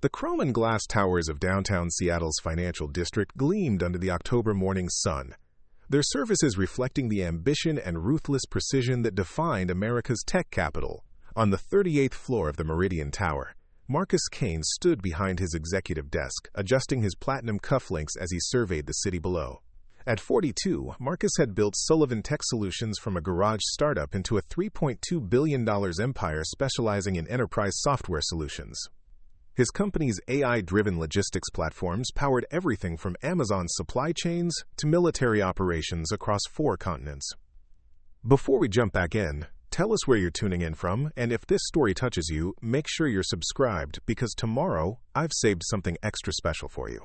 The chrome and glass towers of downtown Seattle's financial district gleamed under the October morning sun, their surfaces reflecting the ambition and ruthless precision that defined America's tech capital. On the 38th floor of the Meridian Tower, Marcus Kane stood behind his executive desk, adjusting his platinum cufflinks as he surveyed the city below. At 42, Marcus had built Sullivan Tech Solutions from a garage startup into a $3.2 billion empire specializing in enterprise software solutions. His company's AI-driven logistics platforms powered everything from Amazon's supply chains to military operations across 4 continents. Before we jump back in, tell us where you're tuning in from, and if this story touches you, make sure you're subscribed because tomorrow I've saved something extra special for you.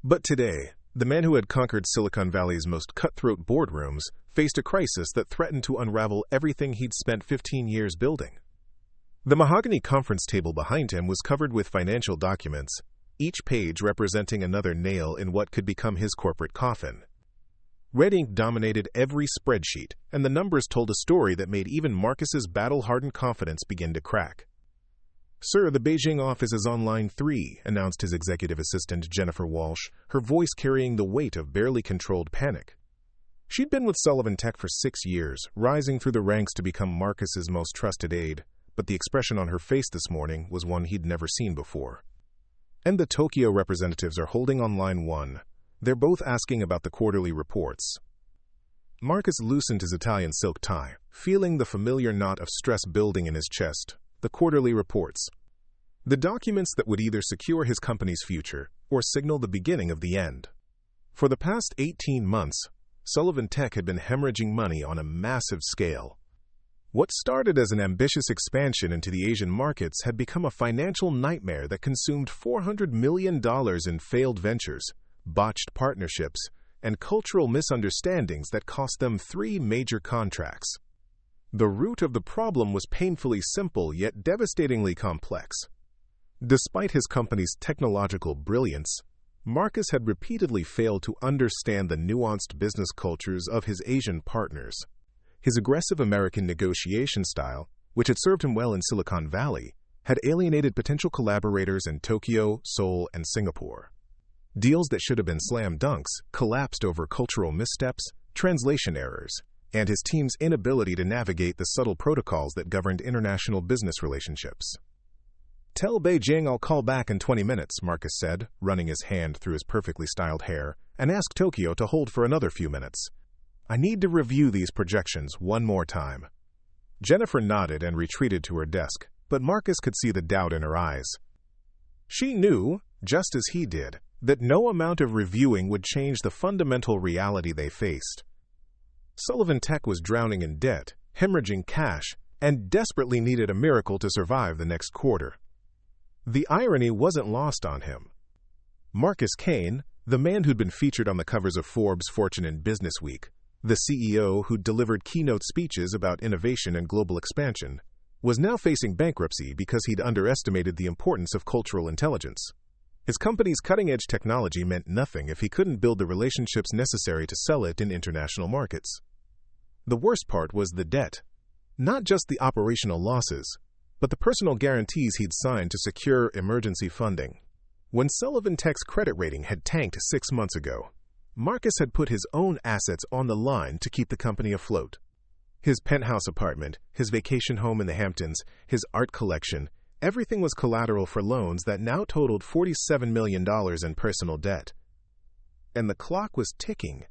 But today, the man who had conquered Silicon Valley's most cutthroat boardrooms faced a crisis that threatened to unravel everything he'd spent 15 years building. The mahogany conference table behind him was covered with financial documents, each page representing another nail in what could become his corporate coffin. Red ink dominated every spreadsheet, and the numbers told a story that made even Marcus's battle-hardened confidence begin to crack. "Sir, the Beijing office is on line 3, announced his executive assistant Jennifer Walsh, her voice carrying the weight of barely controlled panic. She'd been with Sullivan Tech for 6 years, rising through the ranks to become Marcus's most trusted aide, but the expression on her face this morning was one he'd never seen before. "And the Tokyo representatives are holding on line 1. They're both asking about the quarterly reports." Marcus loosened his Italian silk tie, feeling the familiar knot of stress building in his chest. The quarterly reports. The documents that would either secure his company's future or signal the beginning of the end. For the past 18 months, Sullivan Tech had been hemorrhaging money on a massive scale. What started as an ambitious expansion into the Asian markets had become a financial nightmare that consumed $400 million in failed ventures, botched partnerships, and cultural misunderstandings that cost them 3 major contracts. The root of the problem was painfully simple yet devastatingly complex. Despite his company's technological brilliance, Marcus had repeatedly failed to understand the nuanced business cultures of his Asian partners. His aggressive American negotiation style, which had served him well in Silicon Valley, had alienated potential collaborators in Tokyo, Seoul, and Singapore. Deals that should have been slam dunks collapsed over cultural missteps, translation errors, and his team's inability to navigate the subtle protocols that governed international business relationships. "Tell Beijing I'll call back in 20 minutes, Marcus said, running his hand through his perfectly styled hair, and ask Tokyo to hold for another few minutes. I need to review these projections one more time." Jennifer nodded and retreated to her desk, but Marcus could see the doubt in her eyes. She knew, just as he did, that no amount of reviewing would change the fundamental reality they faced. Sullivan Tech was drowning in debt, hemorrhaging cash, and desperately needed a miracle to survive the next quarter. The irony wasn't lost on him. Marcus Kane, the man who'd been featured on the covers of Forbes, Fortune, and Business Week, the CEO who'd delivered keynote speeches about innovation and global expansion, was now facing bankruptcy because he'd underestimated the importance of cultural intelligence. His company's cutting-edge technology meant nothing if he couldn't build the relationships necessary to sell it in international markets. The worst part was the debt. Not just the operational losses, but the personal guarantees he'd signed to secure emergency funding. When Sullivan Tech's credit rating had tanked 6 months ago, Marcus had put his own assets on the line to keep the company afloat. His penthouse apartment, his vacation home in the Hamptons, his art collection, everything was collateral for loans that now totaled $47 million in personal debt. And the clock was ticking.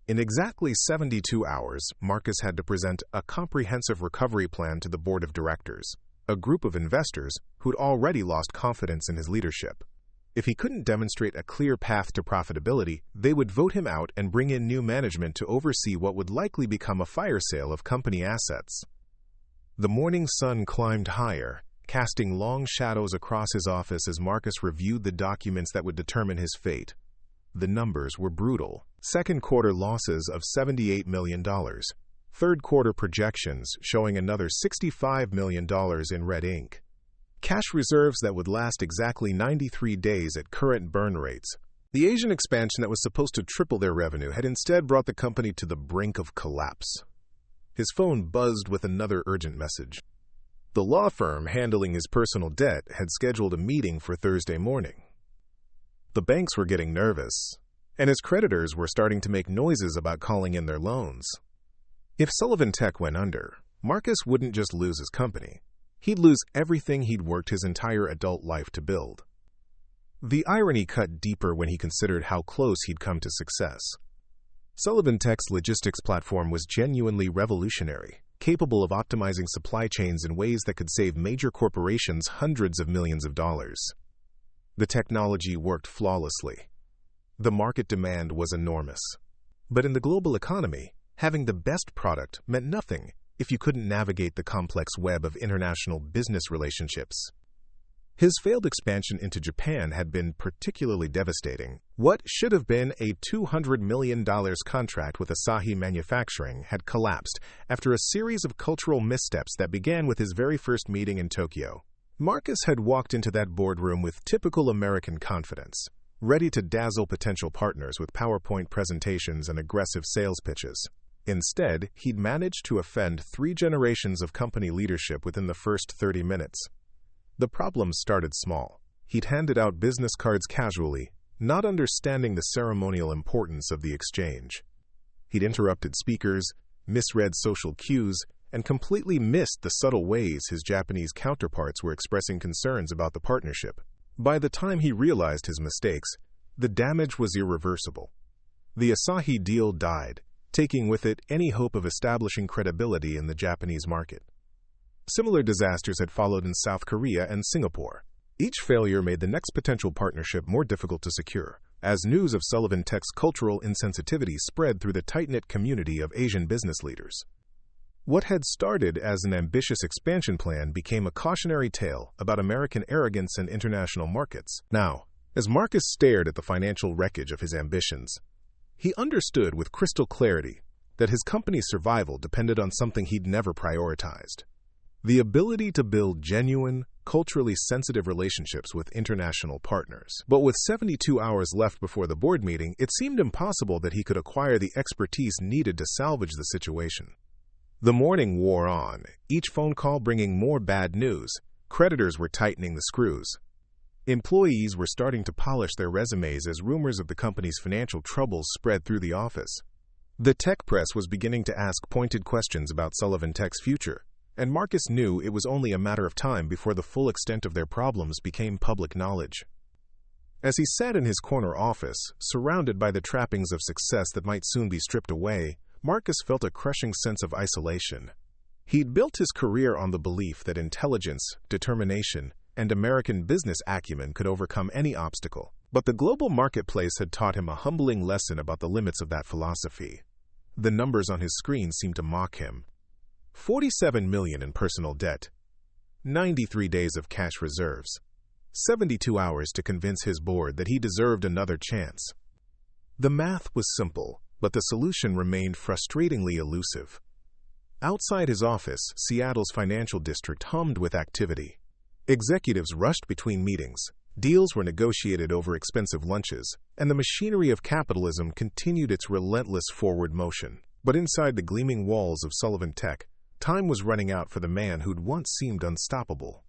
In exactly 72 hours, Marcus had to present a comprehensive recovery plan to the board of directors, a group of investors who'd already lost confidence in his leadership. If he couldn't demonstrate a clear path to profitability, they would vote him out and bring in new management to oversee what would likely become a fire sale of company assets. The morning sun climbed higher, casting long shadows across his office as Marcus reviewed the documents that would determine his fate. The numbers were brutal. Second quarter losses of $78 million. Third quarter projections showing another $65 million in red ink. Cash reserves that would last exactly 93 days at current burn rates. The Asian expansion that was supposed to triple their revenue had instead brought the company to the brink of collapse. His phone buzzed with another urgent message. The law firm handling his personal debt had scheduled a meeting for Thursday morning. The banks were getting nervous, and his creditors were starting to make noises about calling in their loans. If Sullivan Tech went under, Marcus wouldn't just lose his company. He'd lose everything he'd worked his entire adult life to build. The irony cut deeper when he considered how close he'd come to success. Sullivan Tech's logistics platform was genuinely revolutionary, capable of optimizing supply chains in ways that could save major corporations hundreds of millions of dollars. The technology worked flawlessly. The market demand was enormous. But in the global economy, having the best product meant nothing if you couldn't navigate the complex web of international business relationships. His failed expansion into Japan had been particularly devastating. What should have been a $200 million contract with Asahi Manufacturing had collapsed after a series of cultural missteps that began with his very first meeting in Tokyo. Marcus had walked into that boardroom with typical American confidence, ready to dazzle potential partners with PowerPoint presentations and aggressive sales pitches. Instead, he'd managed to offend 3 generations of company leadership within the first 30 minutes. The problem started small. He'd handed out business cards casually, not understanding the ceremonial importance of the exchange. He'd interrupted speakers, misread social cues, and completely missed the subtle ways his Japanese counterparts were expressing concerns about the partnership. By the time he realized his mistakes, the damage was irreversible. The Asahi deal died, taking with it any hope of establishing credibility in the Japanese market. Similar disasters had followed in South Korea and Singapore. Each failure made the next potential partnership more difficult to secure, as news of Sullivan Tech's cultural insensitivity spread through the tight-knit community of Asian business leaders. What had started as an ambitious expansion plan became a cautionary tale about American arrogance in international markets. Now, as Marcus stared at the financial wreckage of his ambitions, he understood with crystal clarity that his company's survival depended on something he'd never prioritized: the ability to build genuine, culturally sensitive relationships with international partners. But with 72 hours left before the board meeting, it seemed impossible that he could acquire the expertise needed to salvage the situation. The morning wore on, each phone call bringing more bad news. Creditors were tightening the screws. Employees were starting to polish their resumes as rumors of the company's financial troubles spread through the office. The tech press was beginning to ask pointed questions about Sullivan Tech's future, and Marcus knew it was only a matter of time before the full extent of their problems became public knowledge. As he sat in his corner office, surrounded by the trappings of success that might soon be stripped away, Marcus felt a crushing sense of isolation. He'd built his career on the belief that intelligence, determination, and American business acumen could overcome any obstacle. But the global marketplace had taught him a humbling lesson about the limits of that philosophy. The numbers on his screen seemed to mock him. 47 million in personal debt, 93 days of cash reserves, 72 hours to convince his board that he deserved another chance. The math was simple, but the solution remained frustratingly elusive. Outside his office, Seattle's financial district hummed with activity. Executives rushed between meetings, deals were negotiated over expensive lunches, and the machinery of capitalism continued its relentless forward motion. But inside the gleaming walls of Sullivan Tech, time was running out for the man who'd once seemed unstoppable.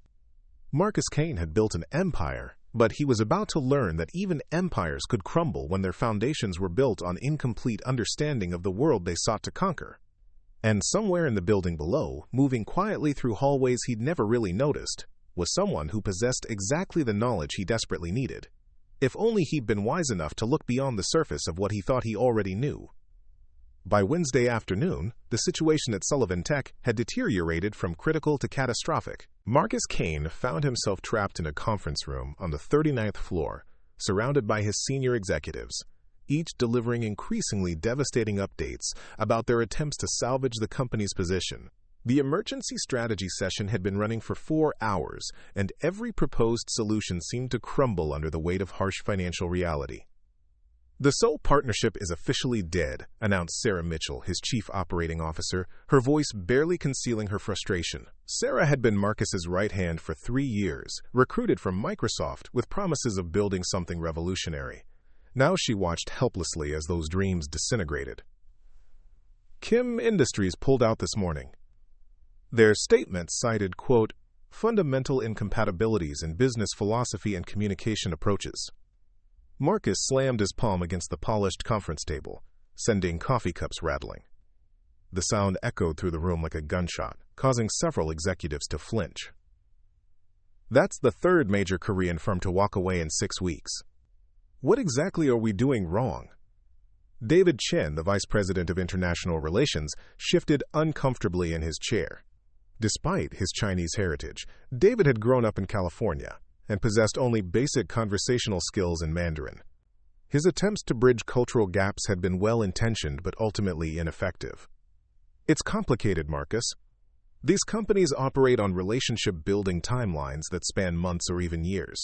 Marcus Kane had built an empire, but he was about to learn that even empires could crumble when their foundations were built on incomplete understanding of the world they sought to conquer. And somewhere in the building below, moving quietly through hallways he'd never really noticed, was someone who possessed exactly the knowledge he desperately needed. If only he'd been wise enough to look beyond the surface of what he thought he already knew. By Wednesday afternoon, the situation at Sullivan Tech had deteriorated from critical to catastrophic. Marcus Kane found himself trapped in a conference room on the 39th floor, surrounded by his senior executives, each delivering increasingly devastating updates about their attempts to salvage the company's position. The emergency strategy session had been running for 4 hours, and every proposed solution seemed to crumble under the weight of harsh financial reality. "The sole partnership is officially dead," announced Sarah Mitchell, his chief operating officer, her voice barely concealing her frustration. Sarah had been Marcus's right hand for 3 years, recruited from Microsoft with promises of building something revolutionary. Now she watched helplessly as those dreams disintegrated. "Kim Industries pulled out this morning." Their statement cited, quote, fundamental incompatibilities in business philosophy and communication approaches. Marcus slammed his palm against the polished conference table, sending coffee cups rattling. The sound echoed through the room like a gunshot, causing several executives to flinch. That's the third major Korean firm to walk away in 6 weeks. What exactly are we doing wrong? David Chen, the vice president of international relations, shifted uncomfortably in his chair. Despite his Chinese heritage, David had grown up in California and possessed only basic conversational skills in Mandarin. His attempts to bridge cultural gaps had been well-intentioned but ultimately ineffective. It's complicated, Marcus. These companies operate on relationship-building timelines that span months or even years.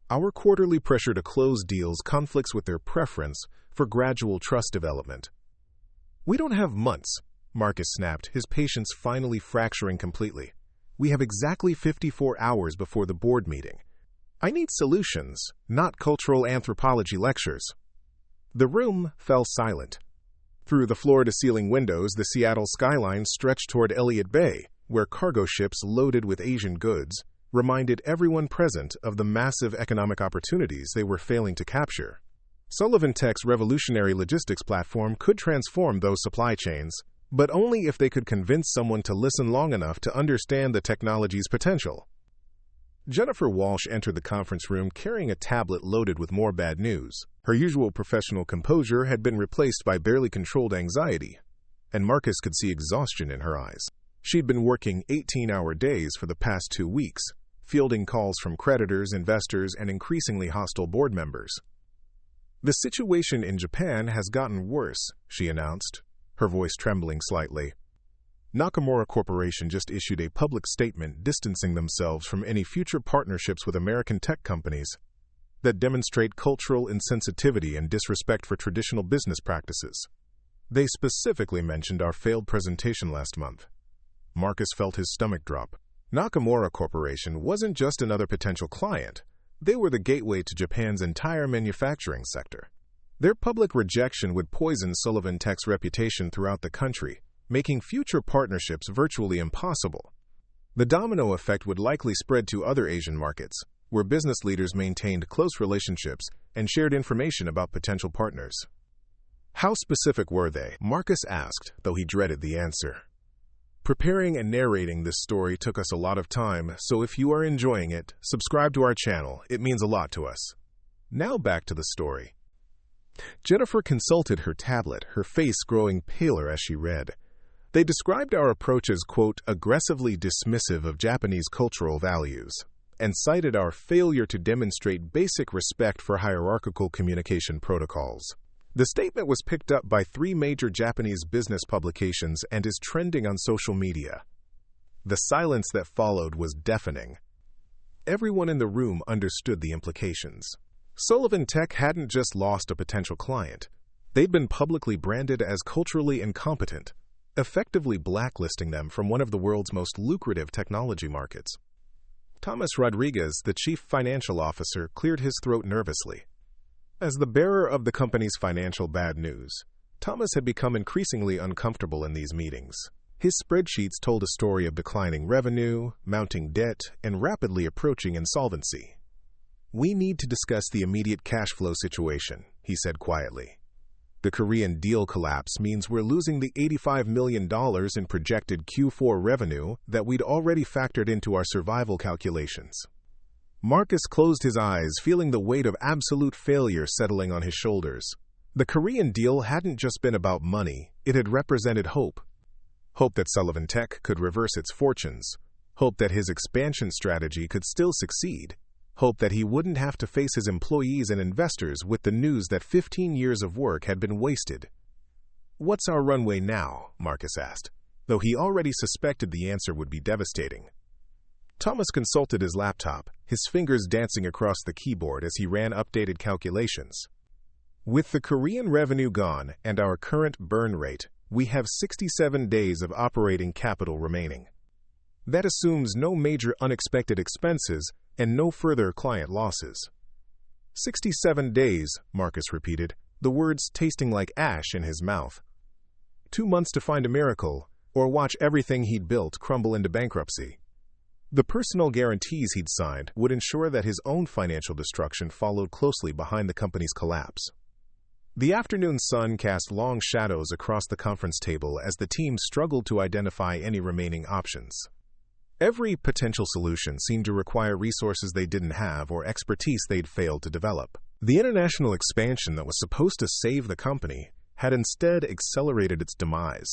Our quarterly pressure to close deals conflicts with their preference for gradual trust development. We don't have months, Marcus snapped, his patience finally fracturing completely. We have exactly 54 hours before the board meeting. I need solutions, not cultural anthropology lectures. The room fell silent. Through the floor-to-ceiling windows, the Seattle skyline stretched toward Elliott Bay, where cargo ships loaded with Asian goods reminded everyone present of the massive economic opportunities they were failing to capture. Sullivan Tech's revolutionary logistics platform could transform those supply chains, but only if they could convince someone to listen long enough to understand the technology's potential. Jennifer Walsh entered the conference room carrying a tablet loaded with more bad news. Her usual professional composure had been replaced by barely controlled anxiety, and Marcus could see exhaustion in her eyes. She'd been working 18-hour days for the past 2 weeks, fielding calls from creditors, investors, and increasingly hostile board members. The situation in Japan has gotten worse, she announced, her voice trembling slightly. Nakamura Corporation just issued a public statement distancing themselves from any future partnerships with American tech companies that demonstrate cultural insensitivity and disrespect for traditional business practices. They specifically mentioned our failed presentation last month. Marcus felt his stomach drop. Nakamura Corporation wasn't just another potential client. They were the gateway to Japan's entire manufacturing sector. Their public rejection would poison Sullivan Tech's reputation throughout the country, making future partnerships virtually impossible. The domino effect would likely spread to other Asian markets, where business leaders maintained close relationships and shared information about potential partners. How specific were they? Marcus asked, though he dreaded the answer. Preparing and narrating this story took us a lot of time, so if you are enjoying it, subscribe to our channel. It means a lot to us. Now back to the story. Jennifer consulted her tablet, her face growing paler as she read. They described our approach as, quote, aggressively dismissive of Japanese cultural values, and cited our failure to demonstrate basic respect for hierarchical communication protocols. The statement was picked up by 3 major Japanese business publications and is trending on social media. The silence that followed was deafening. Everyone in the room understood the implications. Sullivan Tech hadn't just lost a potential client. They'd been publicly branded as culturally incompetent, effectively blacklisting them from one of the world's most lucrative technology markets. Thomas Rodriguez, the chief financial officer, cleared his throat nervously. As the bearer of the company's financial bad news, Thomas had become increasingly uncomfortable in these meetings. His spreadsheets told a story of declining revenue, mounting debt, and rapidly approaching insolvency. "We need to discuss the immediate cash flow situation," he said quietly. "The Korean deal collapse means we're losing the $85 million in projected Q4 revenue that we'd already factored into our survival calculations." Marcus closed his eyes, feeling the weight of absolute failure settling on his shoulders. The Korean deal hadn't just been about money, it had represented hope. Hope that Sullivan Tech could reverse its fortunes. Hope that his expansion strategy could still succeed. Hope that he wouldn't have to face his employees and investors with the news that 15 years of work had been wasted. "What's our runway now?" Marcus asked, though he already suspected the answer would be devastating. Thomas consulted his laptop, his fingers dancing across the keyboard as he ran updated calculations. "With the Korean revenue gone and our current burn rate, we have 67 days of operating capital remaining. That assumes no major unexpected expenses and no further client losses." 67 days, Marcus repeated, the words tasting like ash in his mouth. 2 months to find a miracle, or watch everything he'd built crumble into bankruptcy. The personal guarantees he'd signed would ensure that his own financial destruction followed closely behind the company's collapse. The afternoon sun cast long shadows across the conference table as the team struggled to identify any remaining options. Every potential solution seemed to require resources they didn't have or expertise they'd failed to develop. The international expansion that was supposed to save the company had instead accelerated its demise.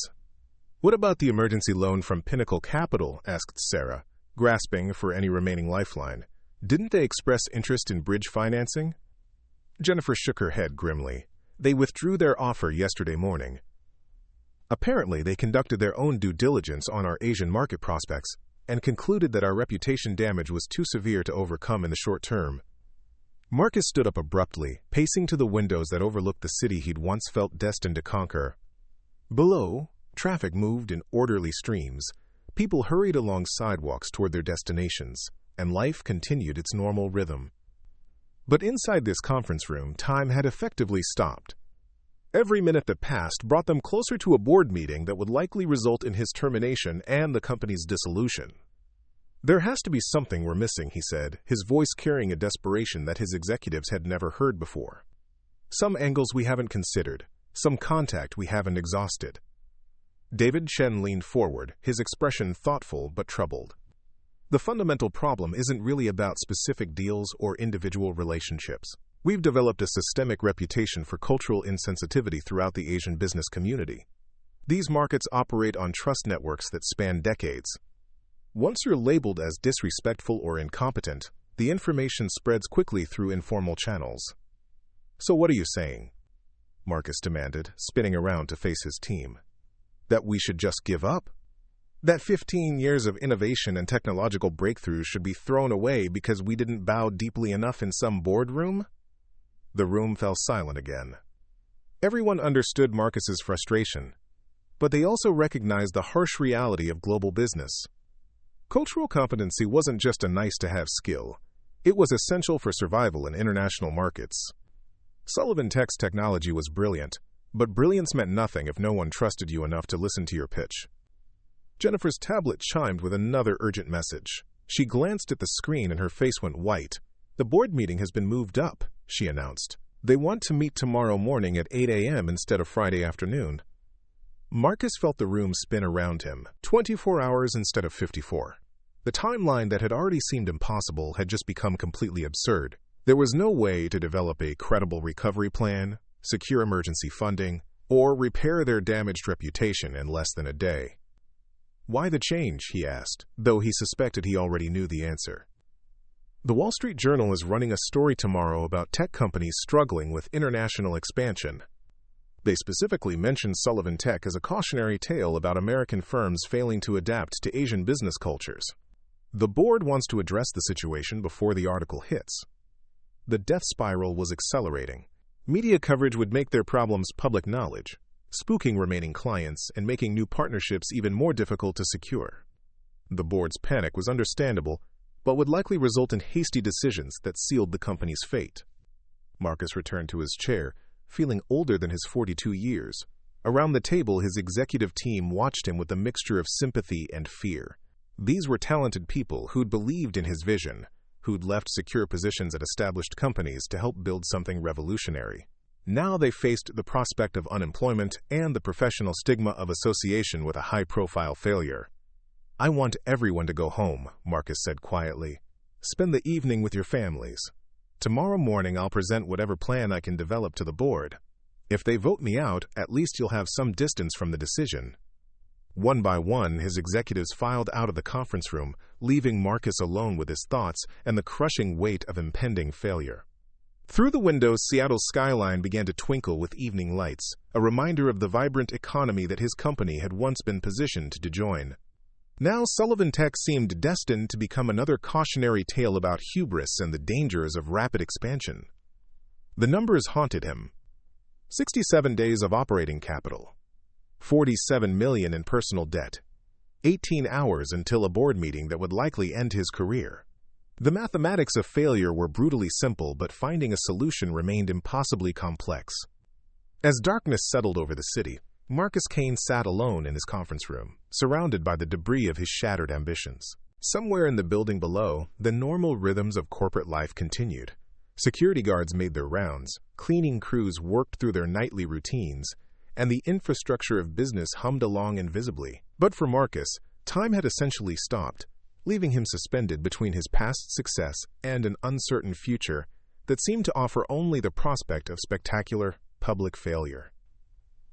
"What about the emergency loan from Pinnacle Capital?" asked Sarah, grasping for any remaining lifeline. "Didn't they express interest in bridge financing?" Jennifer shook her head grimly. "They withdrew their offer yesterday morning. Apparently, they conducted their own due diligence on our Asian market prospects and concluded that our reputation damage was too severe to overcome in the short term." Marcus stood up abruptly, pacing to the windows that overlooked the city he'd once felt destined to conquer. Below, traffic moved in orderly streams. People hurried along sidewalks toward their destinations, and life continued its normal rhythm. But inside this conference room, time had effectively stopped. Every minute that passed brought them closer to a board meeting that would likely result in his termination and the company's dissolution. "There has to be something we're missing," he said, his voice carrying a desperation that his executives had never heard before. "Some angles we haven't considered, some contact we haven't exhausted." David Chen leaned forward, his expression thoughtful but troubled. "The fundamental problem isn't really about specific deals or individual relationships. We've developed a systemic reputation for cultural insensitivity throughout the Asian business community. These markets operate on trust networks that span decades. Once you're labeled as disrespectful or incompetent, the information spreads quickly through informal channels." "So what are you saying?" Marcus demanded, spinning around to face his team. "That we should just give up? That 15 years of innovation and technological breakthroughs should be thrown away because we didn't bow deeply enough in some boardroom?" The room fell silent again. Everyone understood Marcus's frustration, but they also recognized the harsh reality of global business. Cultural competency wasn't just a nice-to-have skill. It was essential for survival in international markets. Sullivan Tech's technology was brilliant, but brilliance meant nothing if no one trusted you enough to listen to your pitch. Jennifer's tablet chimed with another urgent message. She glanced at the screen and her face went white. "The board meeting has been moved up," she announced. "They want to meet tomorrow morning at 8 a.m. instead of Friday afternoon." Marcus felt the room spin around him, 24 hours instead of 54. The timeline that had already seemed impossible had just become completely absurd. There was no way to develop a credible recovery plan, secure emergency funding, or repair their damaged reputation in less than a day. "Why the change?" he asked, though he suspected he already knew the answer. "The Wall Street Journal is running a story tomorrow about tech companies struggling with international expansion. They specifically mentioned Sullivan Tech as a cautionary tale about American firms failing to adapt to Asian business cultures. The board wants to address the situation before the article hits." The death spiral was accelerating. Media coverage would make their problems public knowledge, spooking remaining clients and making new partnerships even more difficult to secure. The board's panic was understandable, but would likely result in hasty decisions that sealed the company's fate. Marcus returned to his chair, feeling older than his 42 years. Around the table, his executive team watched him with a mixture of sympathy and fear. These were talented people who'd believed in his vision, who'd left secure positions at established companies to help build something revolutionary. Now they faced the prospect of unemployment and the professional stigma of association with a high-profile failure. "I want everyone to go home," Marcus said quietly. "Spend the evening with your families. Tomorrow morning I'll present whatever plan I can develop to the board. If they vote me out, at least you'll have some distance from the decision." One by one, his executives filed out of the conference room, leaving Marcus alone with his thoughts and the crushing weight of impending failure. Through the windows, Seattle's skyline began to twinkle with evening lights, a reminder of the vibrant economy that his company had once been positioned to join. Now Sullivan Tech seemed destined to become another cautionary tale about hubris and the dangers of rapid expansion. The numbers haunted him. 67 days of operating capital. 47 million in personal debt. 18 hours until a board meeting that would likely end his career. The mathematics of failure were brutally simple, but finding a solution remained impossibly complex. As darkness settled over the city, Marcus Kane sat alone in his conference room, surrounded by the debris of his shattered ambitions. Somewhere in the building below, the normal rhythms of corporate life continued. Security guards made their rounds, cleaning crews worked through their nightly routines, and the infrastructure of business hummed along invisibly. But for Marcus, time had essentially stopped, leaving him suspended between his past success and an uncertain future that seemed to offer only the prospect of spectacular, public failure.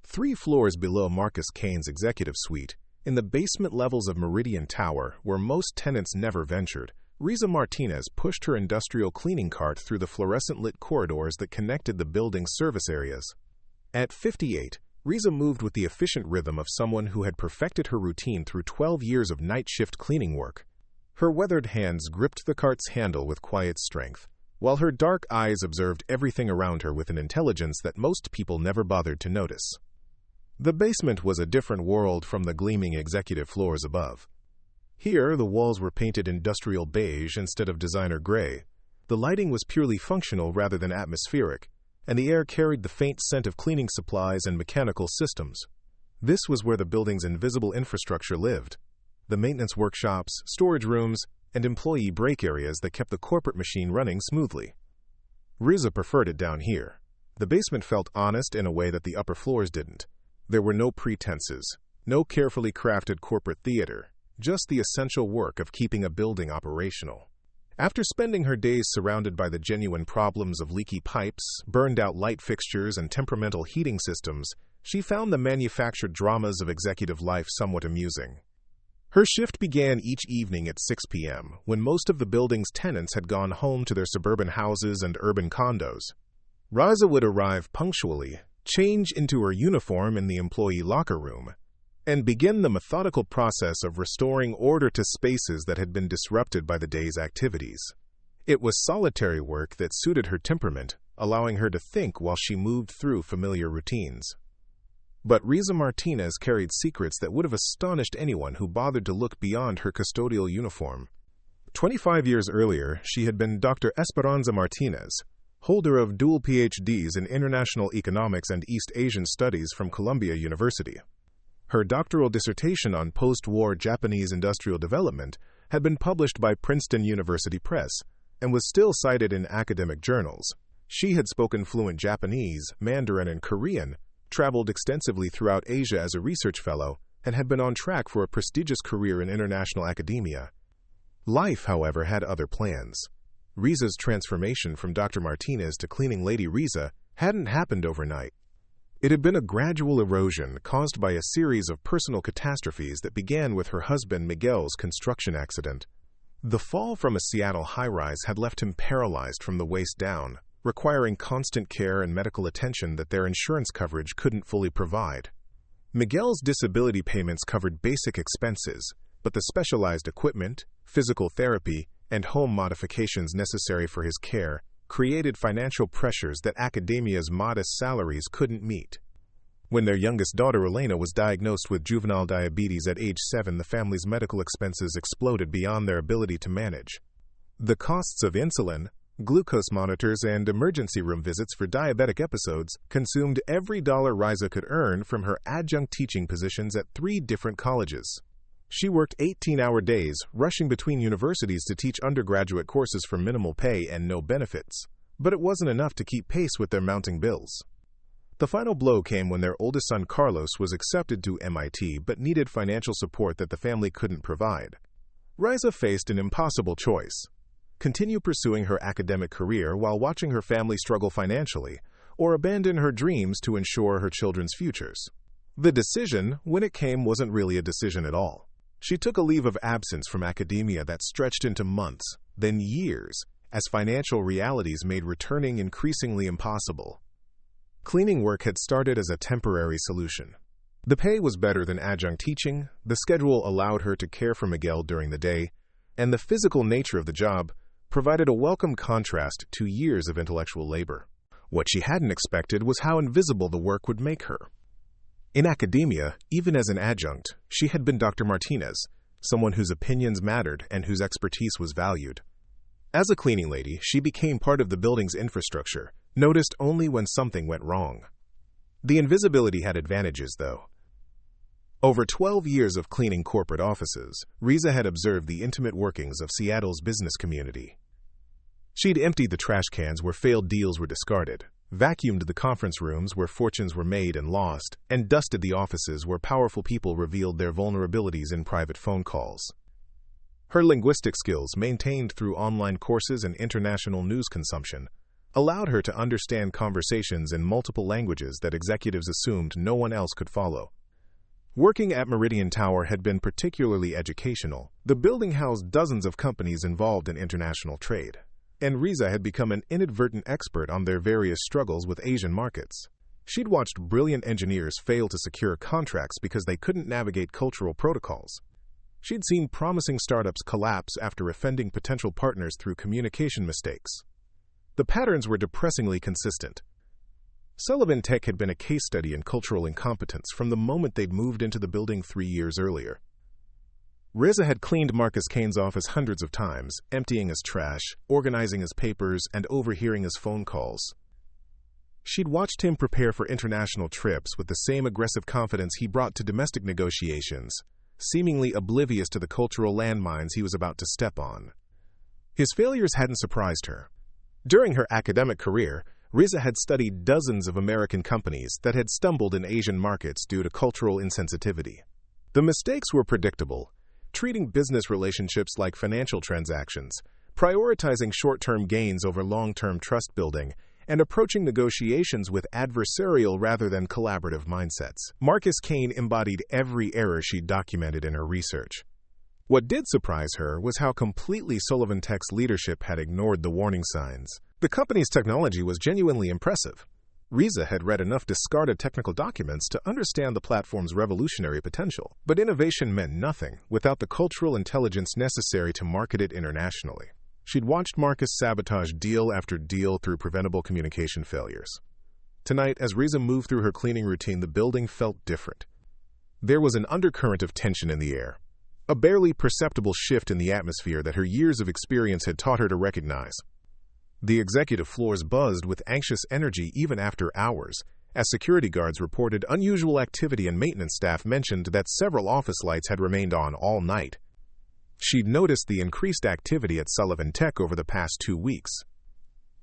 3 floors below Marcus Kane's executive suite, in the basement levels of Meridian Tower, where most tenants never ventured, Riza Martinez pushed her industrial cleaning cart through the fluorescent-lit corridors that connected the building's service areas. At 58, Riza moved with the efficient rhythm of someone who had perfected her routine through 12 years of night shift cleaning work. Her weathered hands gripped the cart's handle with quiet strength, while her dark eyes observed everything around her with an intelligence that most people never bothered to notice. The basement was a different world from the gleaming executive floors above. Here, the walls were painted industrial beige instead of designer gray. The lighting was purely functional rather than atmospheric, and the air carried the faint scent of cleaning supplies and mechanical systems. This was where the building's invisible infrastructure lived: the maintenance workshops, storage rooms, and employee break areas that kept the corporate machine running smoothly. Riza preferred it down here. The basement felt honest in a way that the upper floors didn't. There were no pretenses, no carefully crafted corporate theater, just the essential work of keeping a building operational. After spending her days surrounded by the genuine problems of leaky pipes, burned-out light fixtures, and temperamental heating systems, she found the manufactured dramas of executive life somewhat amusing. Her shift began each evening at 6 p.m., when most of the building's tenants had gone home to their suburban houses and urban condos. Riza would arrive punctually, change into her uniform in the employee locker room, and begin the methodical process of restoring order to spaces that had been disrupted by the day's activities. It was solitary work that suited her temperament, allowing her to think while she moved through familiar routines. But Riza Martinez carried secrets that would have astonished anyone who bothered to look beyond her custodial uniform. 25 years earlier, she had been Dr. Esperanza Martinez, holder of dual PhDs in International Economics and East Asian Studies from Columbia University. Her doctoral dissertation on post-war Japanese industrial development had been published by Princeton University Press and was still cited in academic journals. She had spoken fluent Japanese, Mandarin, and Korean, traveled extensively throughout Asia as a research fellow, and had been on track for a prestigious career in international academia. Life, however, had other plans. Riza's transformation from Dr. Martinez to cleaning lady Riza hadn't happened overnight. It had been a gradual erosion caused by a series of personal catastrophes that began with her husband Miguel's construction accident. The fall from a Seattle high-rise had left him paralyzed from the waist down, requiring constant care and medical attention that their insurance coverage couldn't fully provide. Miguel's disability payments covered basic expenses, but the specialized equipment, physical therapy, and home modifications necessary for his care created financial pressures that academia's modest salaries couldn't meet. When their youngest daughter Elena was diagnosed with juvenile diabetes at age 7, the family's medical expenses exploded beyond their ability to manage. The costs of insulin, glucose monitors, and emergency room visits for diabetic episodes consumed every dollar Riza could earn from her adjunct teaching positions at 3 different colleges. She worked 18-hour days, rushing between universities to teach undergraduate courses for minimal pay and no benefits. But it wasn't enough to keep pace with their mounting bills. The final blow came when their oldest son Carlos was accepted to MIT but needed financial support that the family couldn't provide. Riza faced an impossible choice: continue pursuing her academic career while watching her family struggle financially, or abandon her dreams to ensure her children's futures. The decision, when it came, wasn't really a decision at all. She took a leave of absence from academia that stretched into months, then years, as financial realities made returning increasingly impossible. Cleaning work had started as a temporary solution. The pay was better than adjunct teaching, the schedule allowed her to care for Miguel during the day, and the physical nature of the job provided a welcome contrast to years of intellectual labor. What she hadn't expected was how invisible the work would make her. In academia, even as an adjunct, she had been Dr. Martinez, someone whose opinions mattered and whose expertise was valued. As a cleaning lady, she became part of the building's infrastructure, noticed only when something went wrong. The invisibility had advantages, though. Over 12 years of cleaning corporate offices, Riza had observed the intimate workings of Seattle's business community. She'd emptied the trash cans where failed deals were discarded, vacuumed the conference rooms where fortunes were made and lost, and dusted the offices where powerful people revealed their vulnerabilities in private phone calls. Her linguistic skills, maintained through online courses and international news consumption, allowed her to understand conversations in multiple languages that executives assumed no one else could follow. Working at Meridian Tower had been particularly educational. The building housed dozens of companies involved in international trade, and Riza had become an inadvertent expert on their various struggles with Asian markets. She'd watched brilliant engineers fail to secure contracts because they couldn't navigate cultural protocols. She'd seen promising startups collapse after offending potential partners through communication mistakes. The patterns were depressingly consistent. Sullivan Tech had been a case study in cultural incompetence from the moment they'd moved into the building 3 years earlier. Riza had cleaned Marcus Kane's office hundreds of times, emptying his trash, organizing his papers, and overhearing his phone calls. She'd watched him prepare for international trips with the same aggressive confidence he brought to domestic negotiations, seemingly oblivious to the cultural landmines he was about to step on. His failures hadn't surprised her. During her academic career, Riza had studied dozens of American companies that had stumbled in Asian markets due to cultural insensitivity. The mistakes were predictable, treating business relationships like financial transactions, prioritizing short-term gains over long-term trust building, and approaching negotiations with adversarial rather than collaborative mindsets. Marcus Kane embodied every error she documented in her research. What did surprise her was how completely Sullivan Tech's leadership had ignored the warning signs. The company's technology was genuinely impressive. Riza had read enough discarded technical documents to understand the platform's revolutionary potential, but innovation meant nothing without the cultural intelligence necessary to market it internationally. She'd watched Marcus sabotage deal after deal through preventable communication failures. Tonight, as Riza moved through her cleaning routine, the building felt different. There was an undercurrent of tension in the air, a barely perceptible shift in the atmosphere that her years of experience had taught her to recognize. The executive floors buzzed with anxious energy even after hours, as security guards reported unusual activity and maintenance staff mentioned that several office lights had remained on all night. She'd noticed the increased activity at Sullivan Tech over the past 2 weeks.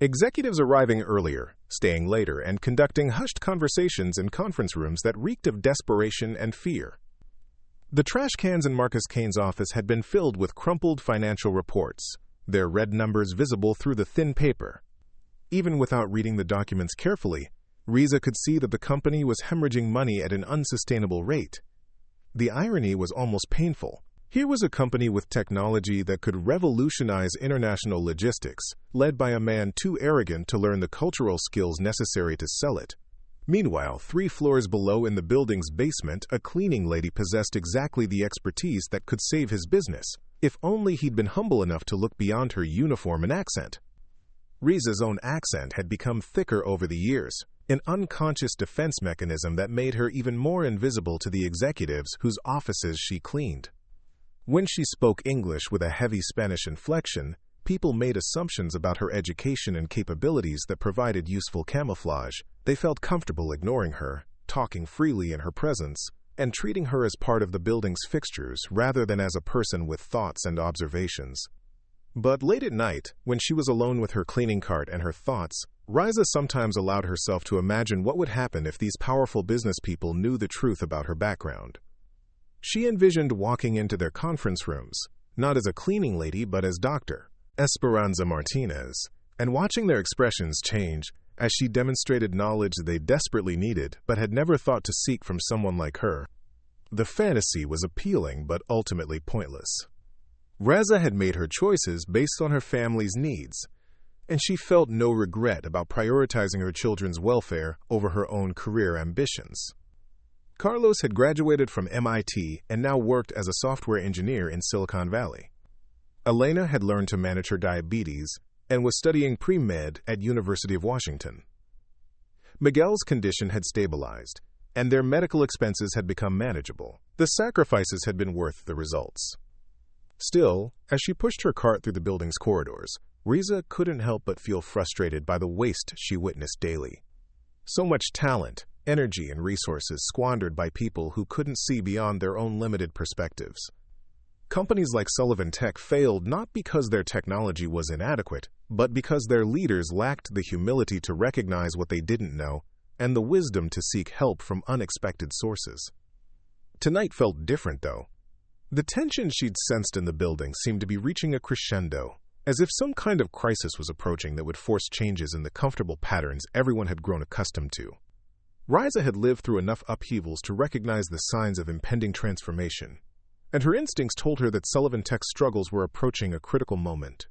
Executives arriving earlier, staying later, and conducting hushed conversations in conference rooms that reeked of desperation and fear. The trash cans in Marcus Kane's office had been filled with crumpled financial reports, their red numbers visible through the thin paper. Even without reading the documents carefully, Riza could see that the company was hemorrhaging money at an unsustainable rate. The irony was almost painful. Here was a company with technology that could revolutionize international logistics, led by a man too arrogant to learn the cultural skills necessary to sell it. Meanwhile, 3 floors below in the building's basement, a cleaning lady possessed exactly the expertise that could save his business, if only he'd been humble enough to look beyond her uniform and accent. Riza's own accent had become thicker over the years, an unconscious defense mechanism that made her even more invisible to the executives whose offices she cleaned. When she spoke English with a heavy Spanish inflection, people made assumptions about her education and capabilities that provided useful camouflage. They felt comfortable ignoring her, talking freely in her presence, and treating her as part of the building's fixtures rather than as a person with thoughts and observations. But late at night, when she was alone with her cleaning cart and her thoughts, Riza sometimes allowed herself to imagine what would happen if these powerful business people knew the truth about her background. She envisioned walking into their conference rooms, not as a cleaning lady but as Dr. Esperanza Martinez, and watching their expressions change as she demonstrated knowledge they desperately needed but had never thought to seek from someone like her. The fantasy was appealing but ultimately pointless. Riza had made her choices based on her family's needs, and she felt no regret about prioritizing her children's welfare over her own career ambitions. Carlos had graduated from MIT and now worked as a software engineer in Silicon Valley. Elena had learned to manage her diabetes and was studying pre-med at University of Washington. Miguel's condition had stabilized, and their medical expenses had become manageable. The sacrifices had been worth the results. Still, as she pushed her cart through the building's corridors, Riza couldn't help but feel frustrated by the waste she witnessed daily. So much talent, energy and resources squandered by people who couldn't see beyond their own limited perspectives. Companies like Sullivan Tech failed not because their technology was inadequate, but because their leaders lacked the humility to recognize what they didn't know and the wisdom to seek help from unexpected sources. Tonight felt different, though. The tension she'd sensed in the building seemed to be reaching a crescendo, as if some kind of crisis was approaching that would force changes in the comfortable patterns everyone had grown accustomed to. Riza had lived through enough upheavals to recognize the signs of impending transformation, and her instincts told her that Sullivan Tech's struggles were approaching a critical moment.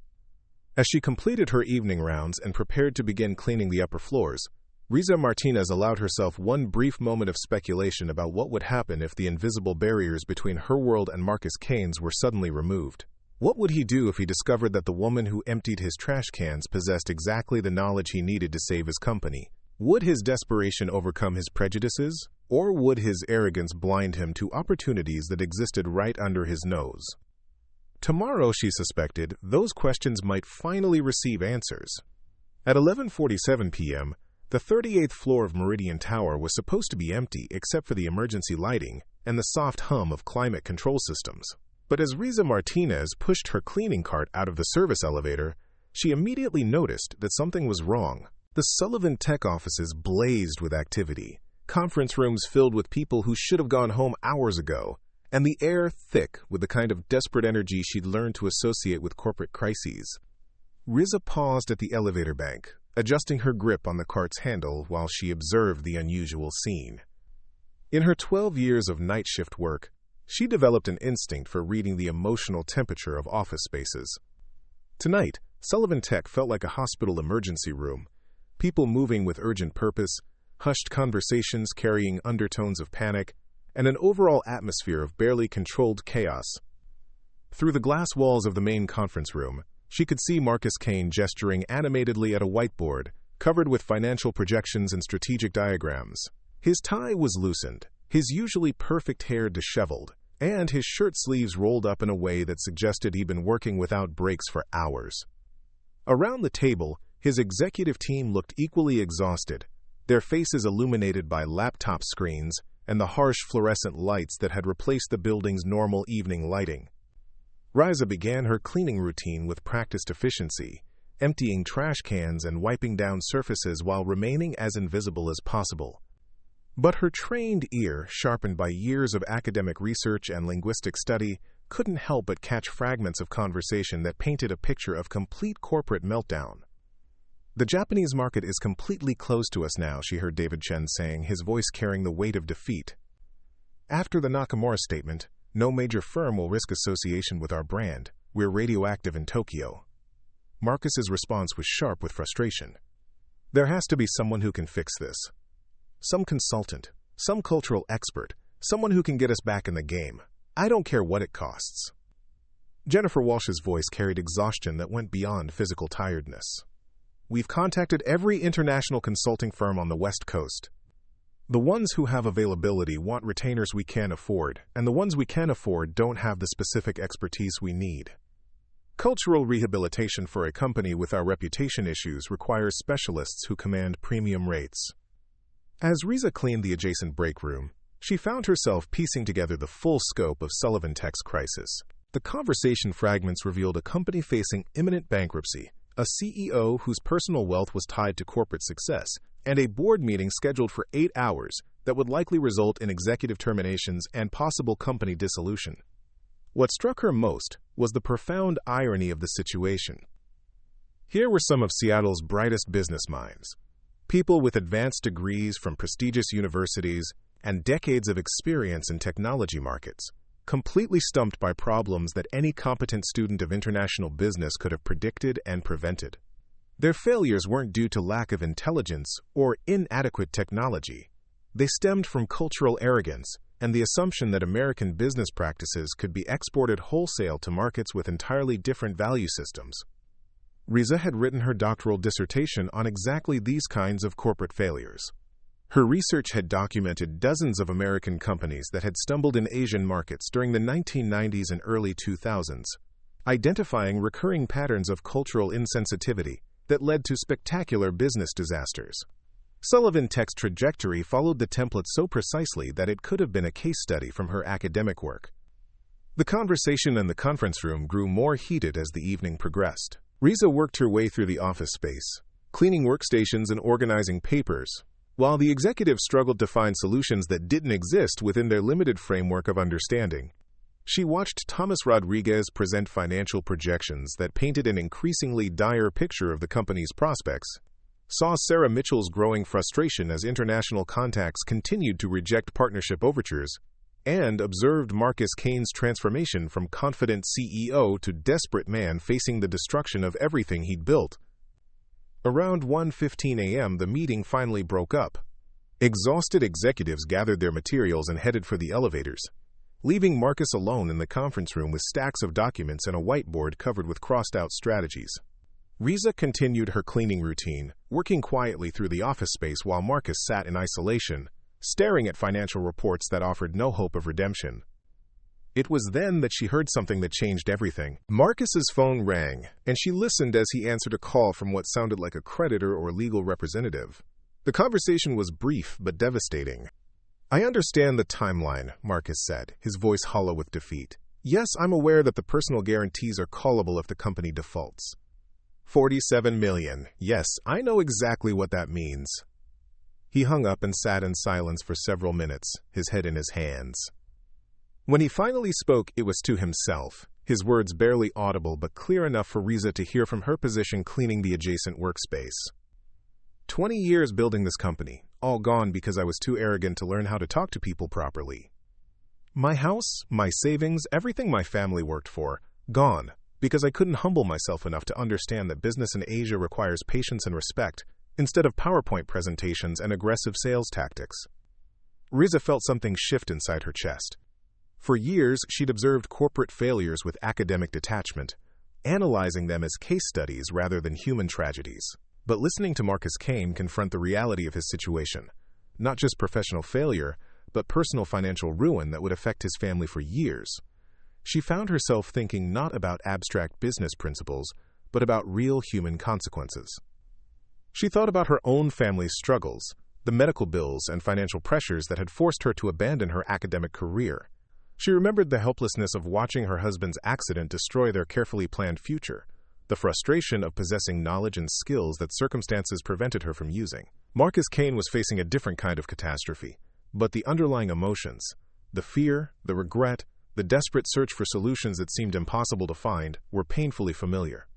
As she completed her evening rounds and prepared to begin cleaning the upper floors, Riza Martinez allowed herself one brief moment of speculation about what would happen if the invisible barriers between her world and Marcus Kane's were suddenly removed. What would he do if he discovered that the woman who emptied his trash cans possessed exactly the knowledge he needed to save his company? Would his desperation overcome his prejudices, or would his arrogance blind him to opportunities that existed right under his nose? Tomorrow, she suspected, those questions might finally receive answers. At 11:47 p.m., the 38th floor of Meridian Tower was supposed to be empty except for the emergency lighting and the soft hum of climate control systems. But as Riza Martinez pushed her cleaning cart out of the service elevator, she immediately noticed that something was wrong. The Sullivan Tech offices blazed with activity, conference rooms filled with people who should have gone home hours ago, and the air thick with the kind of desperate energy she'd learned to associate with corporate crises. Riza paused at the elevator bank, adjusting her grip on the cart's handle while she observed the unusual scene. In her 12 years of night shift work, she developed an instinct for reading the emotional temperature of office spaces. Tonight, Sullivan Tech felt like a hospital emergency room, people moving with urgent purpose, hushed conversations carrying undertones of panic, and an overall atmosphere of barely controlled chaos. Through the glass walls of the main conference room, she could see Marcus Kane gesturing animatedly at a whiteboard, covered with financial projections and strategic diagrams. His tie was loosened, his usually perfect hair disheveled, and his shirt sleeves rolled up in a way that suggested he'd been working without breaks for hours. Around the table, his executive team looked equally exhausted, their faces illuminated by laptop screens and the harsh fluorescent lights that had replaced the building's normal evening lighting. Riza began her cleaning routine with practiced efficiency, emptying trash cans and wiping down surfaces while remaining as invisible as possible. But her trained ear, sharpened by years of academic research and linguistic study, couldn't help but catch fragments of conversation that painted a picture of complete corporate meltdown. "The Japanese market is completely closed to us now," she heard David Chen saying, his voice carrying the weight of defeat. "After the Nakamura statement, no major firm will risk association with our brand. We're radioactive in Tokyo." Marcus's response was sharp with frustration. "There has to be someone who can fix this. Some consultant, some cultural expert, someone who can get us back in the game. I don't care what it costs." Jennifer Walsh's voice carried exhaustion that went beyond physical tiredness. "We've contacted every international consulting firm on the West Coast. The ones who have availability want retainers we can't afford, and the ones we can afford don't have the specific expertise we need. Cultural rehabilitation for a company with our reputation issues requires specialists who command premium rates." As Riza cleaned the adjacent break room, she found herself piecing together the full scope of Sullivan Tech's crisis. The conversation fragments revealed a company facing imminent bankruptcy, a CEO whose personal wealth was tied to corporate success, and a board meeting scheduled for 8 hours that would likely result in executive terminations and possible company dissolution. What struck her most was the profound irony of the situation. Here were some of Seattle's brightest business minds, people with advanced degrees from prestigious universities and decades of experience in technology markets, completely stumped by problems that any competent student of international business could have predicted and prevented. Their failures weren't due to lack of intelligence or inadequate technology. They stemmed from cultural arrogance and the assumption that American business practices could be exported wholesale to markets with entirely different value systems. Riza had written her doctoral dissertation on exactly these kinds of corporate failures. Her research had documented dozens of American companies that had stumbled in Asian markets during the 1990s and early 2000s, identifying recurring patterns of cultural insensitivity that led to spectacular business disasters. Sullivan Tech's trajectory followed the template so precisely that it could have been a case study from her academic work. The conversation in the conference room grew more heated as the evening progressed. Riza worked her way through the office space, cleaning workstations and organizing papers, while the executives struggled to find solutions that didn't exist within their limited framework of understanding. She watched Thomas Rodriguez present financial projections that painted an increasingly dire picture of the company's prospects, saw Sarah Mitchell's growing frustration as international contacts continued to reject partnership overtures, and observed Marcus Kane's transformation from confident CEO to desperate man facing the destruction of everything he'd built. Around 1:15 a.m., the meeting finally broke up. Exhausted executives gathered their materials and headed for the elevators, leaving Marcus alone in the conference room with stacks of documents and a whiteboard covered with crossed-out strategies. Riza continued her cleaning routine, working quietly through the office space while Marcus sat in isolation, staring at financial reports that offered no hope of redemption. It was then that she heard something that changed everything. Marcus's phone rang, and she listened as he answered a call from what sounded like a creditor or legal representative. The conversation was brief but devastating. "I understand the timeline," Marcus said, his voice hollow with defeat. "Yes, I'm aware that the personal guarantees are callable if the company defaults. 47 million. Yes, I know exactly what that means." He hung up and sat in silence for several minutes, his head in his hands. When he finally spoke, it was to himself, his words barely audible but clear enough for Riza to hear from her position cleaning the adjacent workspace. 20 years building this company, all gone because I was too arrogant to learn how to talk to people properly. My house, my savings, everything my family worked for, gone, because I couldn't humble myself enough to understand that business in Asia requires patience and respect, instead of PowerPoint presentations and aggressive sales tactics. Riza felt something shift inside her chest. For years, she'd observed corporate failures with academic detachment, analyzing them as case studies rather than human tragedies. But listening to Marcus Kane confront the reality of his situation, not just professional failure, but personal financial ruin that would affect his family for years, she found herself thinking not about abstract business principles, but about real human consequences. She thought about her own family's struggles, the medical bills and financial pressures that had forced her to abandon her academic career. She remembered the helplessness of watching her husband's accident destroy their carefully planned future, the frustration of possessing knowledge and skills that circumstances prevented her from using. Marcus Kane was facing a different kind of catastrophe, but the underlying emotions, the fear, the regret, the desperate search for solutions that seemed impossible to find, were painfully familiar.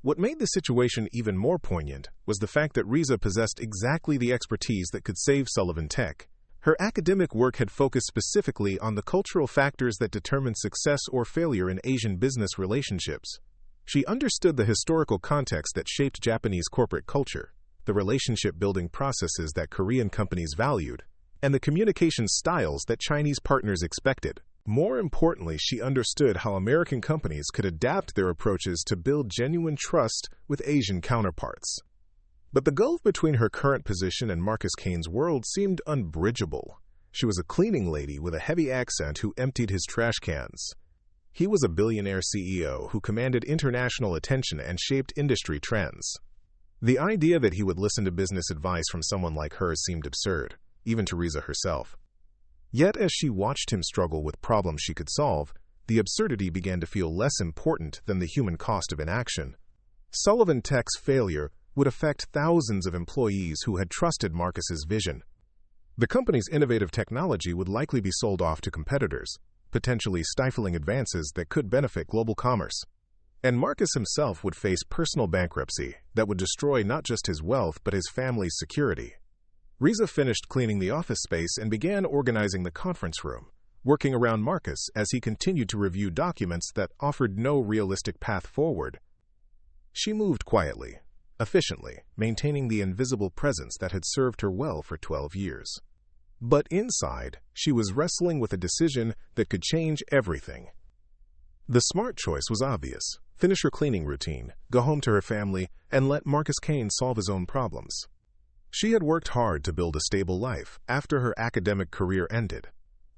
What made the situation even more poignant was the fact that Riza possessed exactly the expertise that could save Sullivan Tech. Her academic work had focused specifically on the cultural factors that determine success or failure in Asian business relationships. She understood the historical context that shaped Japanese corporate culture, the relationship-building processes that Korean companies valued, and the communication styles that Chinese partners expected. More importantly, she understood how American companies could adapt their approaches to build genuine trust with Asian counterparts. But the gulf between her current position and Marcus Kane's world seemed unbridgeable. She was a cleaning lady with a heavy accent who emptied his trash cans. He was a billionaire CEO who commanded international attention and shaped industry trends. The idea that he would listen to business advice from someone like her seemed absurd, even to Riza herself. Yet as she watched him struggle with problems she could solve, the absurdity began to feel less important than the human cost of inaction. Sullivan Tech's failure would affect thousands of employees who had trusted Marcus's vision. The company's innovative technology would likely be sold off to competitors, potentially stifling advances that could benefit global commerce. And Marcus himself would face personal bankruptcy that would destroy not just his wealth but his family's security. Riza finished cleaning the office space and began organizing the conference room, working around Marcus as he continued to review documents that offered no realistic path forward. She moved quietly, efficiently, maintaining the invisible presence that had served her well for 12 years. But inside, she was wrestling with a decision that could change everything. The smart choice was obvious: finish her cleaning routine, go home to her family, and let Marcus Kane solve his own problems. She had worked hard to build a stable life after her academic career ended.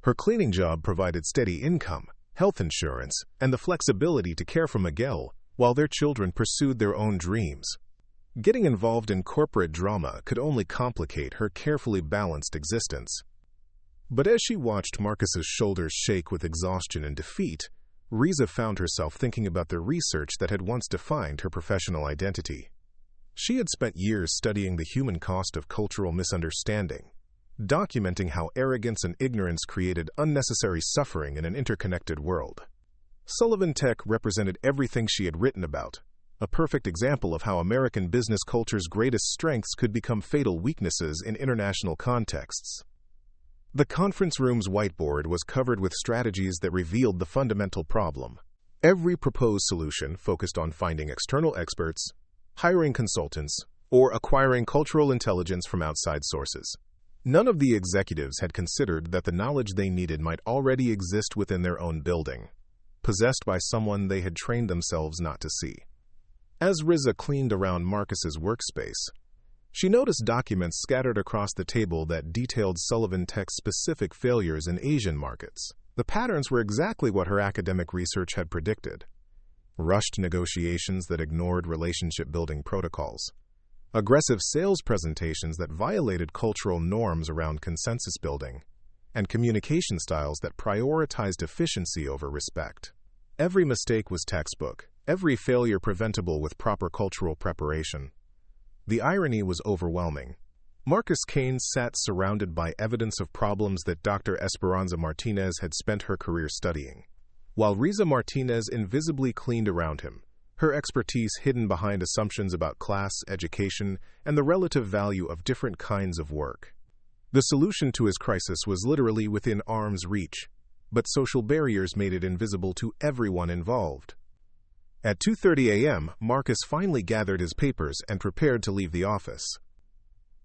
Her cleaning job provided steady income, health insurance, and the flexibility to care for Miguel while their children pursued their own dreams. Getting involved in corporate drama could only complicate her carefully balanced existence. But as she watched Marcus's shoulders shake with exhaustion and defeat, Riza found herself thinking about the research that had once defined her professional identity. She had spent years studying the human cost of cultural misunderstanding, documenting how arrogance and ignorance created unnecessary suffering in an interconnected world. Sullivan Tech represented everything she had written about, a perfect example of how American business culture's greatest strengths could become fatal weaknesses in international contexts. The conference room's whiteboard was covered with strategies that revealed the fundamental problem. Every proposed solution focused on finding external experts, hiring consultants, or acquiring cultural intelligence from outside sources. None of the executives had considered that the knowledge they needed might already exist within their own building, possessed by someone they had trained themselves not to see. As Riza cleaned around Marcus's workspace, she noticed documents scattered across the table that detailed Sullivan Tech's specific failures in Asian markets. The patterns were exactly what her academic research had predicted. Rushed negotiations that ignored relationship-building protocols, aggressive sales presentations that violated cultural norms around consensus building, and communication styles that prioritized efficiency over respect. Every mistake was textbook, every failure preventable with proper cultural preparation. The irony was overwhelming. Marcus Kane sat surrounded by evidence of problems that Dr. Esperanza Martinez had spent her career studying, while Riza Martinez invisibly cleaned around him, her expertise hidden behind assumptions about class, education, and the relative value of different kinds of work. The solution to his crisis was literally within arm's reach, but social barriers made it invisible to everyone involved. At 2:30 a.m., Marcus finally gathered his papers and prepared to leave the office.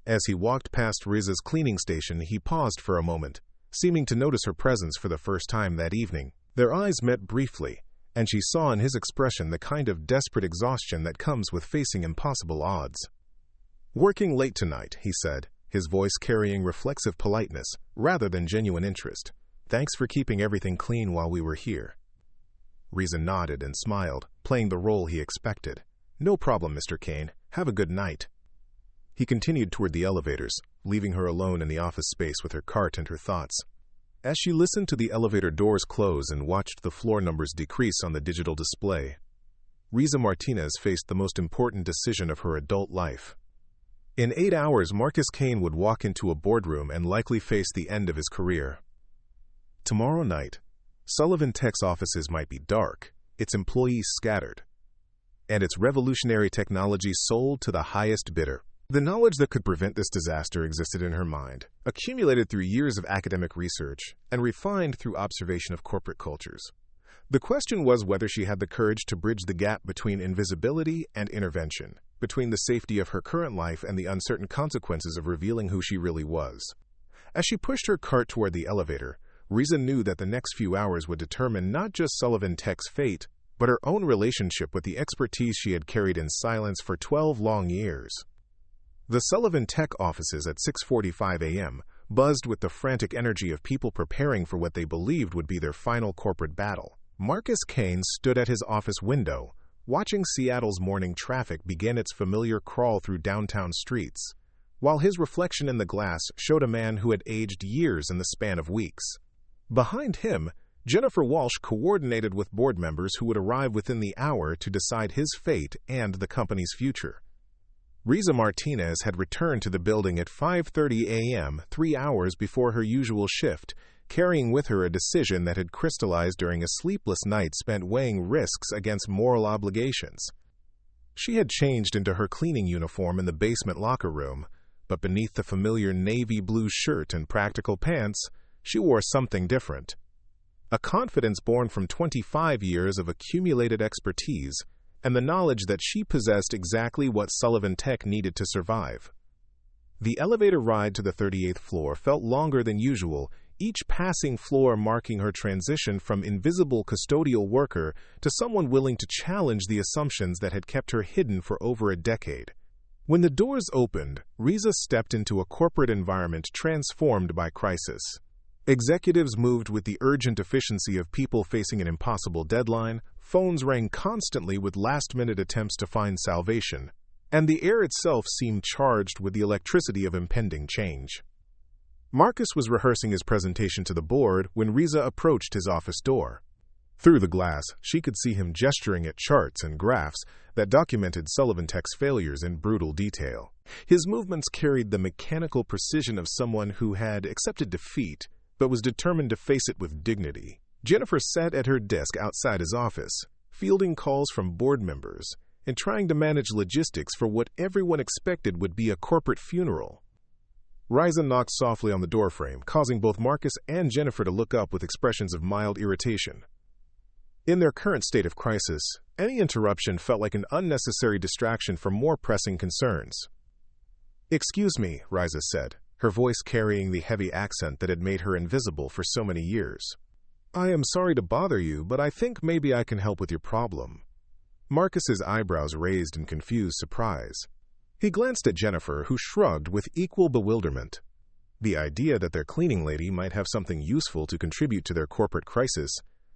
As he walked past Riza's cleaning station, he paused for a moment, seeming to notice her presence for the first time that evening. Their eyes met briefly, and she saw in his expression the kind of desperate exhaustion that comes with facing impossible odds. "Working late tonight," he said, his voice carrying reflexive politeness rather than genuine interest. "Thanks for keeping everything clean while we were here." Riza nodded and smiled, playing the role he expected. "No problem, Mr. Kane. Have a good night." He continued toward the elevators, leaving her alone in the office space with her cart and her thoughts. As she listened to the elevator doors close and watched the floor numbers decrease on the digital display, Riza Martinez faced the most important decision of her adult life. In 8 hours, Marcus Kane would walk into a boardroom and likely face the end of his career. Tomorrow night, Sullivan Tech's offices might be dark, its employees scattered, and its revolutionary technology sold to the highest bidder. The knowledge that could prevent this disaster existed in her mind, accumulated through years of academic research and refined through observation of corporate cultures. The question was whether she had the courage to bridge the gap between invisibility and intervention, between the safety of her current life and the uncertain consequences of revealing who she really was. As she pushed her cart toward the elevator, Riza knew that the next few hours would determine not just Sullivan Tech's fate, but her own relationship with the expertise she had carried in silence for 12 long years. The Sullivan Tech offices at 6:45 a.m. buzzed with the frantic energy of people preparing for what they believed would be their final corporate battle. Marcus Kane stood at his office window, watching Seattle's morning traffic begin its familiar crawl through downtown streets, while his reflection in the glass showed a man who had aged years in the span of weeks. Behind him, Jennifer Walsh coordinated with board members who would arrive within the hour to decide his fate and the company's future. Riza Martinez had returned to the building at 5:30 a.m., 3 hours before her usual shift, carrying with her a decision that had crystallized during a sleepless night spent weighing risks against moral obligations. She had changed into her cleaning uniform in the basement locker room, but beneath the familiar navy blue shirt and practical pants, she wore something different. A confidence born from 25 years of accumulated expertise and the knowledge that she possessed exactly what Sullivan Tech needed to survive. The elevator ride to the 38th floor felt longer than usual, each passing floor marking her transition from invisible custodial worker to someone willing to challenge the assumptions that had kept her hidden for over a decade. When the doors opened, Riza stepped into a corporate environment transformed by crisis. Executives moved with the urgent efficiency of people facing an impossible deadline, phones rang constantly with last-minute attempts to find salvation, and the air itself seemed charged with the electricity of impending change. Marcus was rehearsing his presentation to the board when Riza approached his office door. Through the glass, she could see him gesturing at charts and graphs that documented Sullivan Tech's failures in brutal detail. His movements carried the mechanical precision of someone who had accepted defeat but was determined to face it with dignity. Jennifer sat at her desk outside his office, fielding calls from board members and trying to manage logistics for what everyone expected would be a corporate funeral. Riza knocked softly on the doorframe, causing both Marcus and Jennifer to look up with expressions of mild irritation. In their current state of crisis, any interruption felt like an unnecessary distraction from more pressing concerns. "Excuse me," Riza said, her voice carrying the heavy accent that had made her invisible for so many years. "I am sorry to bother you, but I think maybe I can help with your problem." Marcus's eyebrows raised in confused surprise. He glanced at Jennifer, who shrugged with equal bewilderment. The idea that their cleaning lady might have something useful to contribute to their corporate crisis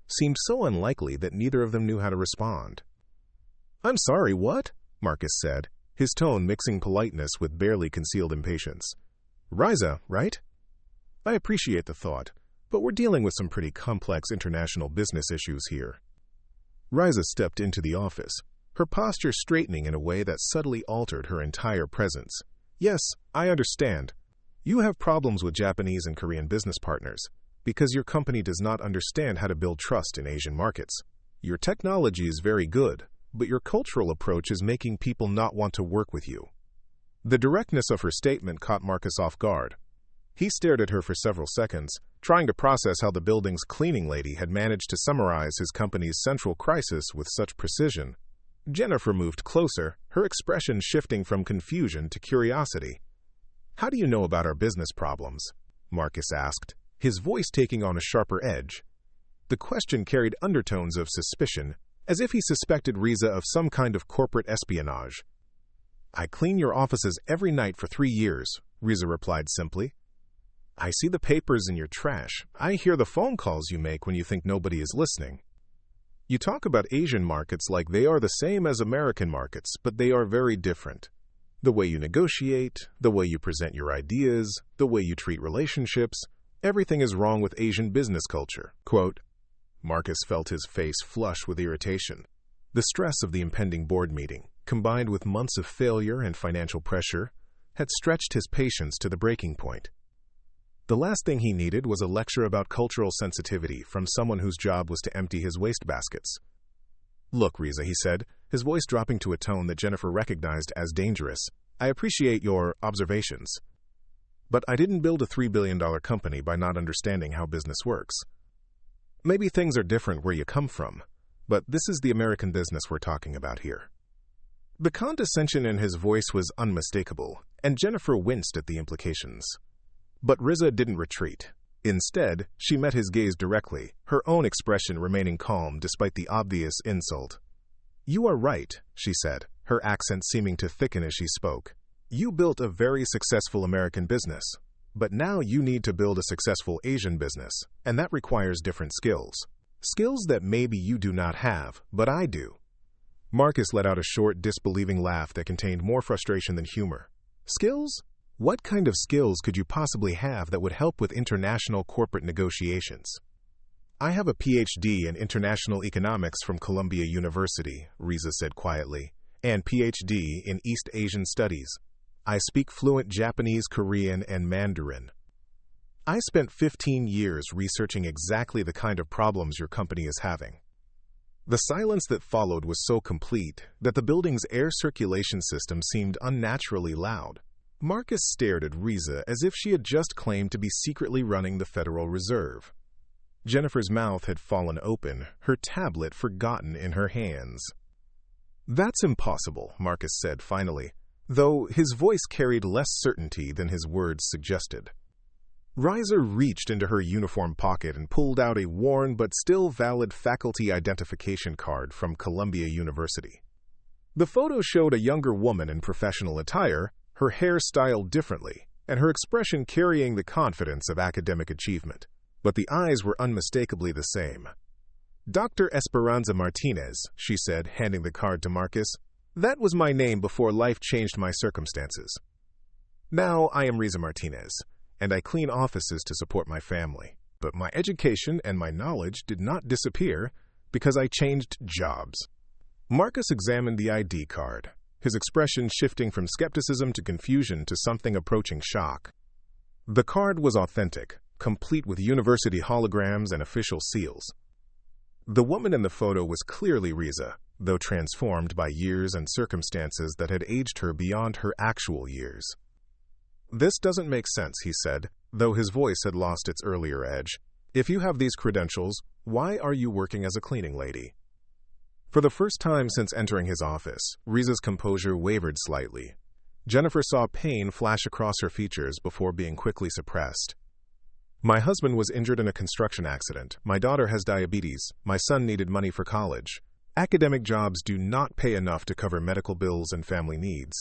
seemed so unlikely that neither of them knew how to respond. "I'm sorry, what?" Marcus said, his tone mixing politeness with barely concealed impatience. "Riza, right? I appreciate the thought, but we're dealing with some pretty complex international business issues here." Riza stepped into the office, her posture straightening in a way that subtly altered her entire presence. "Yes, I understand. You have problems with Japanese and Korean business partners because your company does not understand how to build trust in Asian markets. Your technology is very good, but your cultural approach is making people not want to work with you." The directness of her statement caught Marcus off guard. He stared at her for several seconds, trying to process how the building's cleaning lady had managed to summarize his company's central crisis with such precision. Jennifer moved closer, her expression shifting from confusion to curiosity. "How do you know about our business problems?" Marcus asked, his voice taking on a sharper edge. The question carried undertones of suspicion, as if he suspected Riza of some kind of corporate espionage. "I clean your offices every night for 3 years," Riza replied simply. "I see the papers in your trash. I hear the phone calls you make when you think nobody is listening. You talk about Asian markets like they are the same as American markets, but they are very different. The way you negotiate, the way you present your ideas, the way you treat relationships, everything is wrong with Asian business culture." Quote. Marcus felt his face flush with irritation. The stress of the impending board meeting, combined with months of failure and financial pressure, had stretched his patience to the breaking point. The last thing he needed was a lecture about cultural sensitivity from someone whose job was to empty his wastebaskets. "Look, Riza," he said, his voice dropping to a tone that Jennifer recognized as dangerous, "I appreciate your observations. But I didn't build a $3 billion company by not understanding how business works. Maybe things are different where you come from, but this is the American business we're talking about here." The condescension in his voice was unmistakable, and Jennifer winced at the implications. But Riza didn't retreat. Instead, she met his gaze directly, her own expression remaining calm despite the obvious insult. "You are right," she said, her accent seeming to thicken as she spoke. "You built a very successful American business, but now you need to build a successful Asian business, and that requires different skills. Skills that maybe you do not have, but I do." Marcus let out a short, disbelieving laugh that contained more frustration than humor. "Skills? What kind of skills could you possibly have that would help with international corporate negotiations?" "I have a PhD in international economics from Columbia University," Riza said quietly, "and PhD in East Asian studies. I speak fluent Japanese, Korean, and Mandarin. I spent 15 years researching exactly the kind of problems your company is having." The silence that followed was so complete that the building's air circulation system seemed unnaturally loud. Marcus stared at Riza as if she had just claimed to be secretly running the Federal Reserve. Jennifer's mouth had fallen open, her tablet forgotten in her hands. "That's impossible," Marcus said finally, though his voice carried less certainty than his words suggested. Riza reached into her uniform pocket and pulled out a worn but still valid faculty identification card from Columbia University. The photo showed a younger woman in professional attire, her hair styled differently, and her expression carrying the confidence of academic achievement. But the eyes were unmistakably the same. "Dr. Esperanza Martinez," she said, handing the card to Marcus. That was my name before life changed my circumstances. Now I am Riza Martinez, and I clean offices to support my family. But my education and my knowledge did not disappear because I changed jobs. Marcus examined the ID card, his expression shifting from skepticism to confusion to something approaching shock. The card was authentic, complete with university holograms and official seals. The woman in the photo was clearly Riza, though transformed by years and circumstances that had aged her beyond her actual years. "This doesn't make sense," he said, though his voice had lost its earlier edge. "If you have these credentials, why are you working as a cleaning lady?" For the first time since entering his office, Riza's composure wavered slightly. Jennifer saw pain flash across her features before being quickly suppressed. "My husband was injured in a construction accident. My daughter has diabetes. My son needed money for college. Academic jobs do not pay enough to cover medical bills and family needs.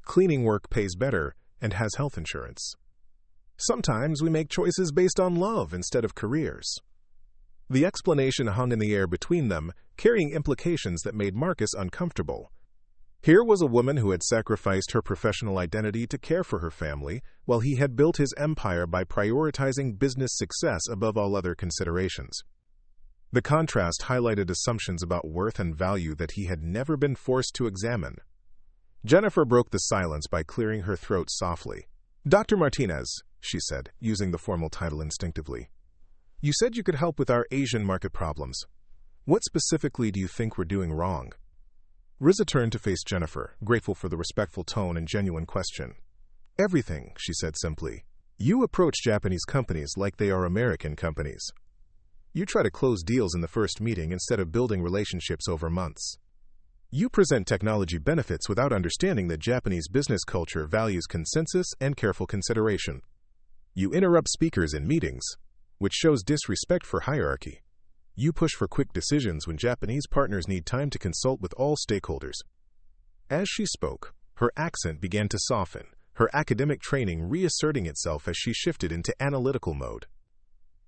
Cleaning work pays better and has health insurance. Sometimes we make choices based on love instead of careers." The explanation hung in the air between them, carrying implications that made Marcus uncomfortable. Here was a woman who had sacrificed her professional identity to care for her family, while he had built his empire by prioritizing business success above all other considerations. The contrast highlighted assumptions about worth and value that he had never been forced to examine. Jennifer broke the silence by clearing her throat softly. "Dr. Martinez," she said, using the formal title instinctively. "You said you could help with our Asian market problems. What specifically do you think we're doing wrong?" Riza turned to face Jennifer, grateful for the respectful tone and genuine question. "Everything," she said simply. "You approach Japanese companies like they are American companies. You try to close deals in the first meeting instead of building relationships over months. You present technology benefits without understanding that Japanese business culture values consensus and careful consideration. You interrupt speakers in meetings, which shows disrespect for hierarchy. You push for quick decisions when Japanese partners need time to consult with all stakeholders." As she spoke, her accent began to soften, her academic training reasserting itself as she shifted into analytical mode.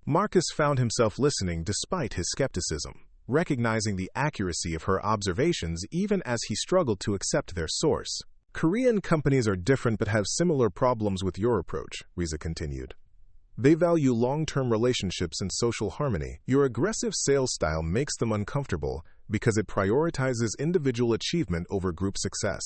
Marcus found himself listening despite his skepticism, recognizing the accuracy of her observations even as he struggled to accept their source. "Korean companies are different but have similar problems with your approach," Riza continued. "They value long-term relationships and social harmony. Your aggressive sales style makes them uncomfortable because it prioritizes individual achievement over group success.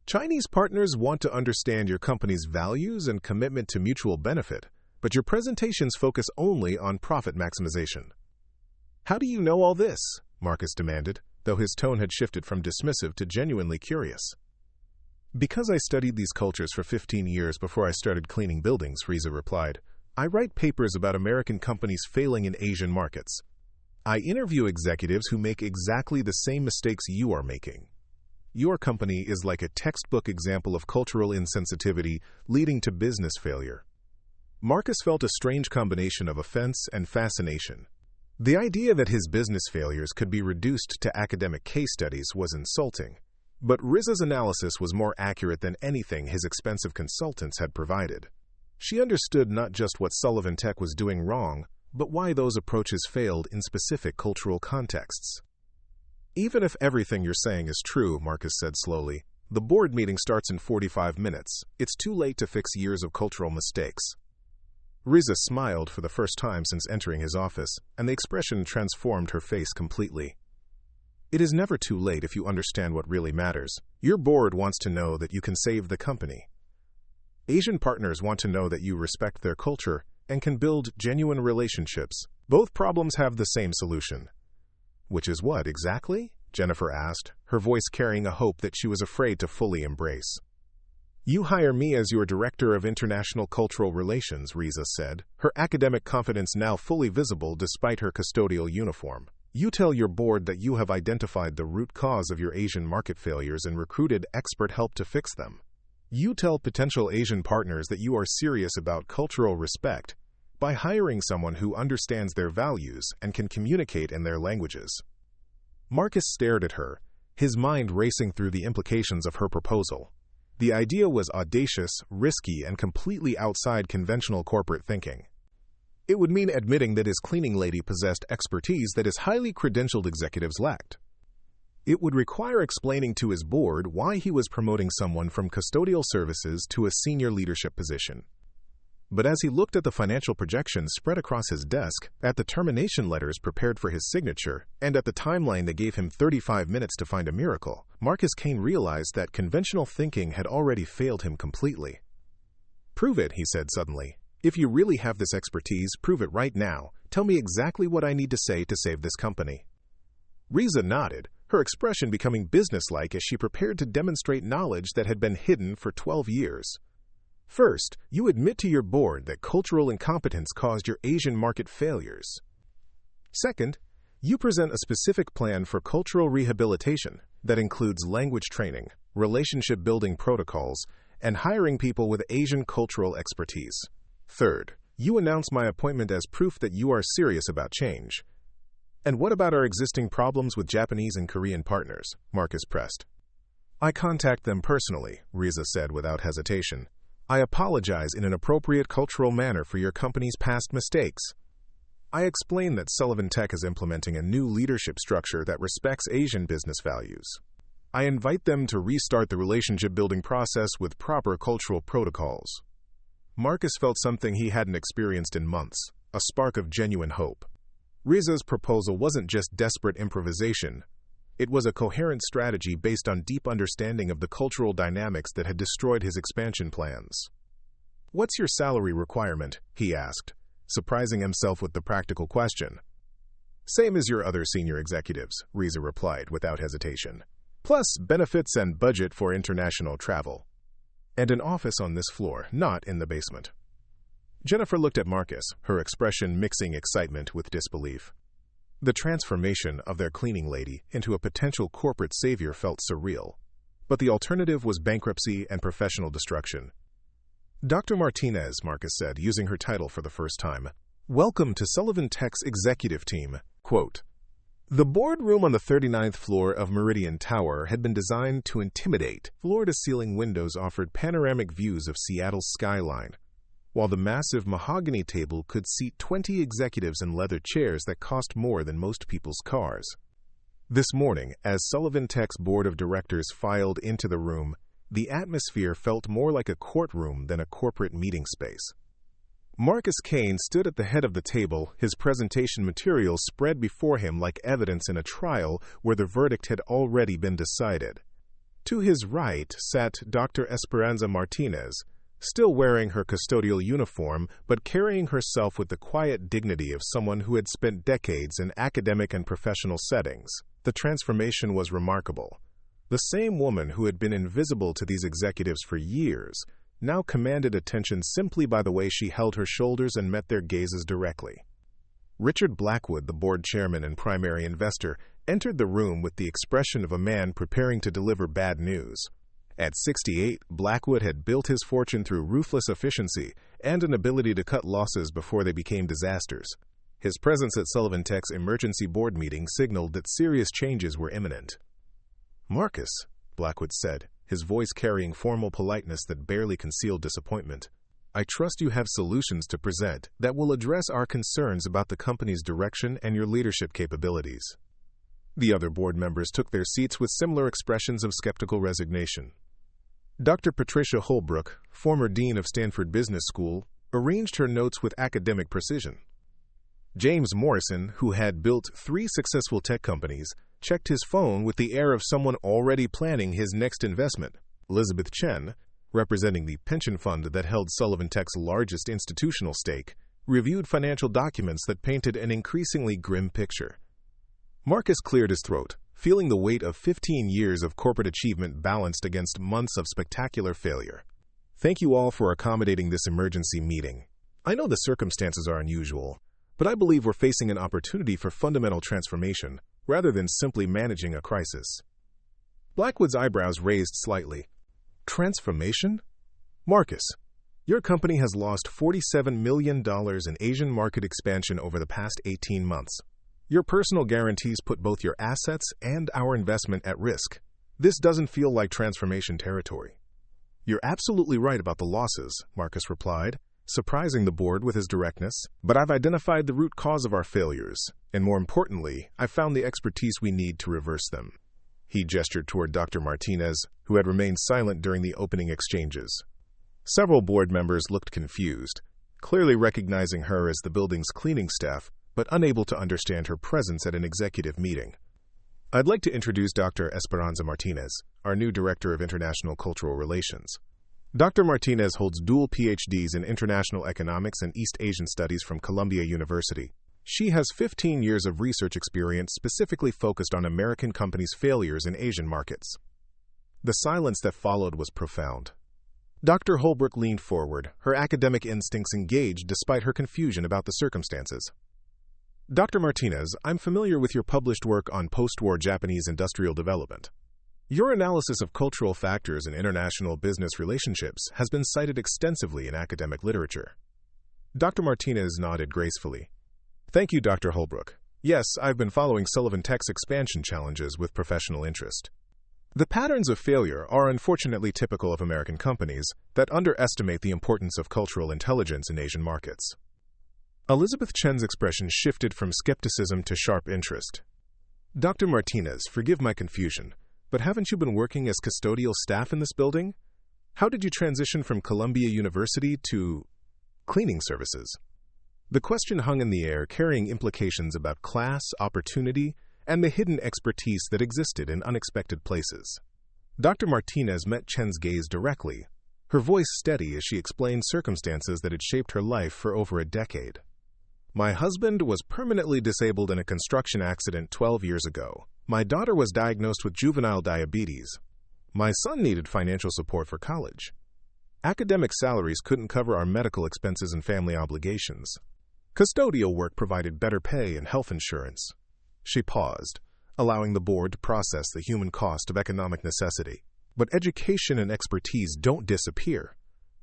Chinese partners want to understand your company's values and commitment to mutual benefit, but your presentations focus only on profit maximization." "How do you know all this?" Marcus demanded, though his tone had shifted from dismissive to genuinely curious. "Because I studied these cultures for 15 years before I started cleaning buildings," Riza replied. "I write papers about American companies failing in Asian markets. I interview executives who make exactly the same mistakes you are making. Your company is like a textbook example of cultural insensitivity leading to business failure." Marcus felt a strange combination of offense and fascination. The idea that his business failures could be reduced to academic case studies was insulting, but Riza's analysis was more accurate than anything his expensive consultants had provided. She understood not just what Sullivan Tech was doing wrong, but why those approaches failed in specific cultural contexts. "Even if everything you're saying is true," Marcus said slowly, "the board meeting starts in 45 minutes. It's too late to fix years of cultural mistakes." Riza smiled for the first time since entering his office, and the expression transformed her face completely. "It is never too late if you understand what really matters. Your board wants to know that you can save the company. Asian partners want to know that you respect their culture and can build genuine relationships. Both problems have the same solution." "Which is what, exactly?" Jennifer asked, her voice carrying a hope that she was afraid to fully embrace. "You hire me as your Director of International Cultural Relations," Riza said, her academic confidence now fully visible despite her custodial uniform. "You tell your board that you have identified the root cause of your Asian market failures and recruited expert help to fix them. You tell potential Asian partners that you are serious about cultural respect by hiring someone who understands their values and can communicate in their languages." Marcus stared at her, his mind racing through the implications of her proposal. The idea was audacious, risky, and completely outside conventional corporate thinking. It would mean admitting that his cleaning lady possessed expertise that his highly credentialed executives lacked. It would require explaining to his board why he was promoting someone from custodial services to a senior leadership position. But as he looked at the financial projections spread across his desk, at the termination letters prepared for his signature, and at the timeline that gave him 35 minutes to find a miracle, Marcus Kane realized that conventional thinking had already failed him completely. "Prove it," he said suddenly. "If you really have this expertise, prove it right now. Tell me exactly what I need to say to save this company." Riza nodded, her expression becoming businesslike as she prepared to demonstrate knowledge that had been hidden for 12 years. "First, you admit to your board that cultural incompetence caused your Asian market failures. Second, you present a specific plan for cultural rehabilitation that includes language training, relationship-building protocols, and hiring people with Asian cultural expertise. Third, you announce my appointment as proof that you are serious about change." "And what about our existing problems with Japanese and Korean partners?" Marcus pressed. "I contact them personally," Riza said without hesitation. "I apologize in an appropriate cultural manner for your company's past mistakes. I explain that Sullivan Tech is implementing a new leadership structure that respects Asian business values. I invite them to restart the relationship-building process with proper cultural protocols." Marcus felt something he hadn't experienced in months, a spark of genuine hope. Riza's proposal wasn't just desperate improvisation. It was a coherent strategy based on deep understanding of the cultural dynamics that had destroyed his expansion plans. "What's your salary requirement?" he asked, surprising himself with the practical question. "Same as your other senior executives," Riza replied without hesitation. "Plus benefits and budget for international travel. And an office on this floor, not in the basement." Jennifer looked at Marcus, her expression mixing excitement with disbelief. The transformation of their cleaning lady into a potential corporate savior felt surreal, but the alternative was bankruptcy and professional destruction. "Dr. Martinez," Marcus said, using her title for the first time, "welcome to Sullivan Tech's executive team." Quote, "The boardroom on the 39th floor of Meridian Tower had been designed to intimidate. Floor-to-ceiling windows offered panoramic views of Seattle's skyline, while the massive mahogany table could seat 20 executives in leather chairs that cost more than most people's cars. This morning, as Sullivan Tech's board of directors filed into the room, the atmosphere felt more like a courtroom than a corporate meeting space. Marcus Kane stood at the head of the table, his presentation materials spread before him like evidence in a trial where the verdict had already been decided. To his right sat Dr. Esperanza Martinez, still wearing her custodial uniform, but carrying herself with the quiet dignity of someone who had spent decades in academic and professional settings. The transformation was remarkable. The same woman who had been invisible to these executives for years now commanded attention simply by the way she held her shoulders and met their gazes directly. Richard Blackwood, the board chairman and primary investor, entered the room with the expression of a man preparing to deliver bad news. At 68, Blackwood had built his fortune through ruthless efficiency and an ability to cut losses before they became disasters. His presence at Sullivan Tech's emergency board meeting signaled that serious changes were imminent. "Marcus," Blackwood said, his voice carrying formal politeness that barely concealed disappointment, "I trust you have solutions to present that will address our concerns about the company's direction and your leadership capabilities." The other board members took their seats with similar expressions of skeptical resignation. Dr. Patricia Holbrook, former dean of Stanford Business School, arranged her notes with academic precision. James Morrison, who had built 3 successful tech companies, checked his phone with the air of someone already planning his next investment. Elizabeth Chen, representing the pension fund that held Sullivan Tech's largest institutional stake, reviewed financial documents that painted an increasingly grim picture. Marcus cleared his throat, feeling the weight of 15 years of corporate achievement balanced against months of spectacular failure. "Thank you all for accommodating this emergency meeting. I know the circumstances are unusual, but I believe we're facing an opportunity for fundamental transformation, rather than simply managing a crisis." Blackwood's eyebrows raised slightly. "Transformation? Marcus, your company has lost $47 million in Asian market expansion over the past 18 months. Your personal guarantees put both your assets and our investment at risk. This doesn't feel like transformation territory." "You're absolutely right about the losses," Marcus replied, surprising the board with his directness. "But I've identified the root cause of our failures, and more importantly, I've found the expertise we need to reverse them." He gestured toward Dr. Martinez, who had remained silent during the opening exchanges. Several board members looked confused, clearly recognizing her as the building's cleaning staff, but unable to understand her presence at an executive meeting. I'd like to introduce Dr. Esperanza Martinez, our new Director of International Cultural Relations. Dr. Martinez holds dual PhDs in International Economics and East Asian Studies from Columbia University. She has 15 years of research experience specifically focused on American companies' failures in Asian markets. The silence that followed was profound. Dr. Holbrook leaned forward, her academic instincts engaged despite her confusion about the circumstances. Dr. Martinez, I'm familiar with your published work on post-war Japanese industrial development. Your analysis of cultural factors in international business relationships has been cited extensively in academic literature. Dr. Martinez nodded gracefully. Thank you, Dr. Holbrook. Yes, I've been following Sullivan Tech's expansion challenges with professional interest. The patterns of failure are unfortunately typical of American companies that underestimate the importance of cultural intelligence in Asian markets. Elizabeth Chen's expression shifted from skepticism to sharp interest. Dr. Martinez, forgive my confusion, but haven't you been working as custodial staff in this building? How did you transition from Columbia University to cleaning services? The question hung in the air, carrying implications about class, opportunity, and the hidden expertise that existed in unexpected places. Dr. Martinez met Chen's gaze directly, her voice steady as she explained circumstances that had shaped her life for over a decade. My husband was permanently disabled in a construction accident 12 years ago. My daughter was diagnosed with juvenile diabetes. My son needed financial support for college. Academic salaries couldn't cover our medical expenses and family obligations. Custodial work provided better pay and health insurance. She paused, allowing the board to process the human cost of economic necessity. But education and expertise don't disappear,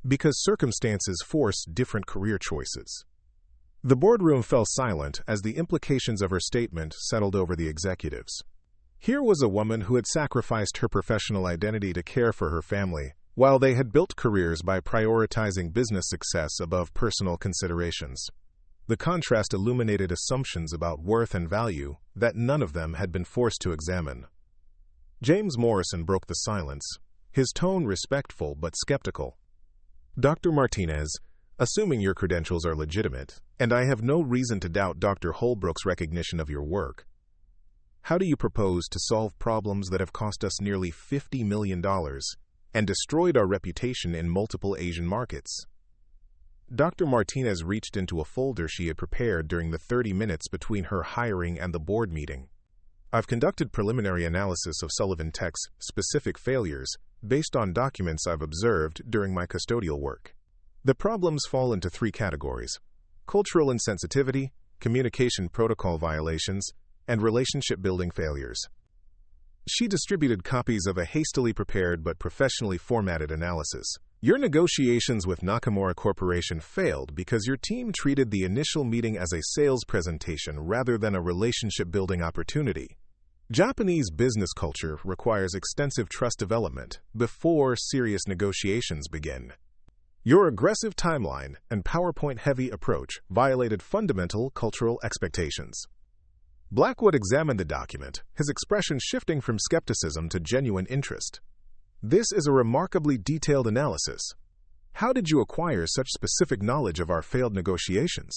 because circumstances force different career choices. The boardroom fell silent as the implications of her statement settled over the executives. Here was a woman who had sacrificed her professional identity to care for her family, while they had built careers by prioritizing business success above personal considerations. The contrast illuminated assumptions about worth and value that none of them had been forced to examine. James Morrison broke the silence, his tone respectful but skeptical. Dr. Martinez, assuming your credentials are legitimate, and I have no reason to doubt Dr. Holbrook's recognition of your work, how do you propose to solve problems that have cost us nearly $50 million and destroyed our reputation in multiple Asian markets? Dr. Martinez reached into a folder she had prepared during the 30 minutes between her hiring and the board meeting. I've conducted preliminary analysis of Sullivan Tech's specific failures based on documents I've observed during my custodial work. The problems fall into 3 categories: cultural insensitivity, communication protocol violations, and relationship-building failures. She distributed copies of a hastily prepared but professionally formatted analysis. Your negotiations with Nakamura Corporation failed because your team treated the initial meeting as a sales presentation rather than a relationship-building opportunity. Japanese business culture requires extensive trust development before serious negotiations begin. Your aggressive timeline and PowerPoint-heavy approach violated fundamental cultural expectations. Blackwood examined the document, his expression shifting from skepticism to genuine interest. This is a remarkably detailed analysis. How did you acquire such specific knowledge of our failed negotiations?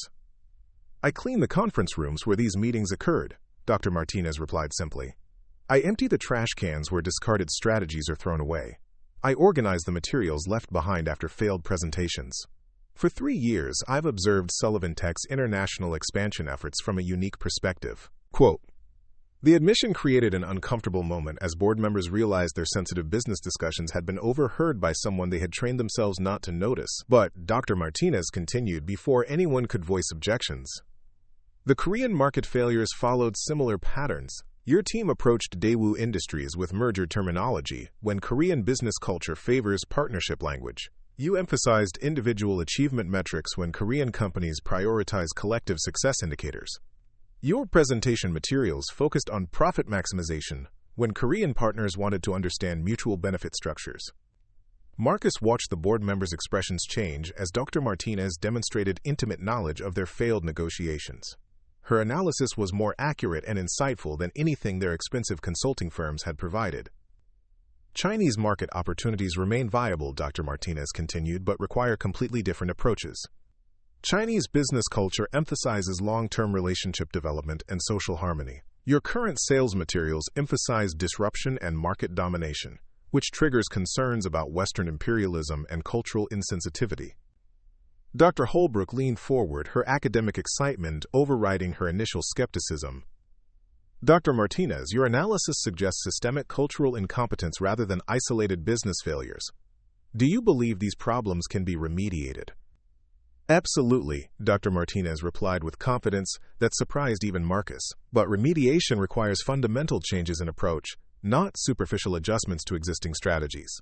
I cleaned the conference rooms where these meetings occurred, Dr. Martinez replied simply. I empty the trash cans where discarded strategies are thrown away. I organize the materials left behind after failed presentations. For 3 years, I've observed Sullivan Tech's international expansion efforts from a unique perspective. Quote, the admission created an uncomfortable moment as board members realized their sensitive business discussions had been overheard by someone they had trained themselves not to notice. But Dr. Martinez continued before anyone could voice objections. The Korean market failures followed similar patterns. Your team approached Daewoo Industries with merger terminology when Korean business culture favors partnership language. You emphasized individual achievement metrics when Korean companies prioritize collective success indicators. Your presentation materials focused on profit maximization when Korean partners wanted to understand mutual benefit structures. Marcus watched the board members' expressions change as Dr. Martinez demonstrated intimate knowledge of their failed negotiations. Her analysis was more accurate and insightful than anything their expensive consulting firms had provided. Chinese market opportunities remain viable, Dr. Martinez continued, but require completely different approaches. Chinese business culture emphasizes long-term relationship development and social harmony. Your current sales materials emphasize disruption and market domination, which triggers concerns about Western imperialism and cultural insensitivity. Dr. Holbrook leaned forward, her academic excitement overriding her initial skepticism. Dr. Martinez, your analysis suggests systemic cultural incompetence rather than isolated business failures. Do you believe these problems can be remediated? Absolutely, Dr. Martinez replied with confidence that surprised even Marcus. But remediation requires fundamental changes in approach, not superficial adjustments to existing strategies.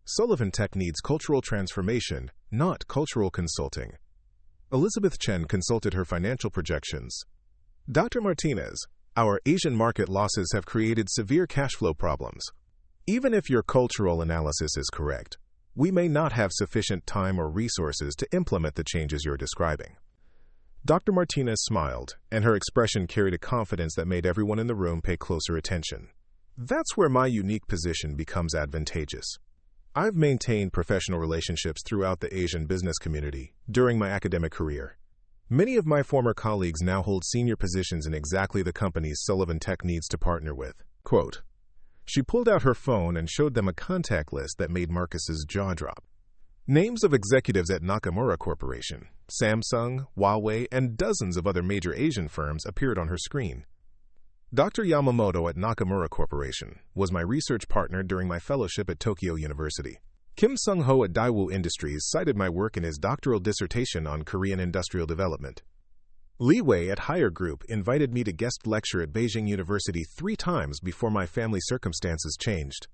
Sullivan Tech needs cultural transformation, not cultural consulting. Elizabeth Chen consulted her financial projections. Dr. Martinez, our Asian market losses have created severe cash flow problems. Even if your cultural analysis is correct, we may not have sufficient time or resources to implement the changes you're describing. Dr. Martinez smiled, and her expression carried a confidence that made everyone in the room pay closer attention. That's where my unique position becomes advantageous. I've maintained professional relationships throughout the Asian business community during my academic career. Many of my former colleagues now hold senior positions in exactly the companies Sullivan Tech needs to partner with. Quote, she pulled out her phone and showed them a contact list that made Marcus's jaw drop. Names of executives at Nakamura Corporation, Samsung, Huawei, and dozens of other major Asian firms appeared on her screen. Dr. Yamamoto at Nakamura Corporation was my research partner during my fellowship at Tokyo University. Kim Sung-ho at Daewoo Industries cited my work in his doctoral dissertation on Korean industrial development. Li Wei at Haier Group invited me to guest lecture at Beijing University 3 times before my family circumstances changed.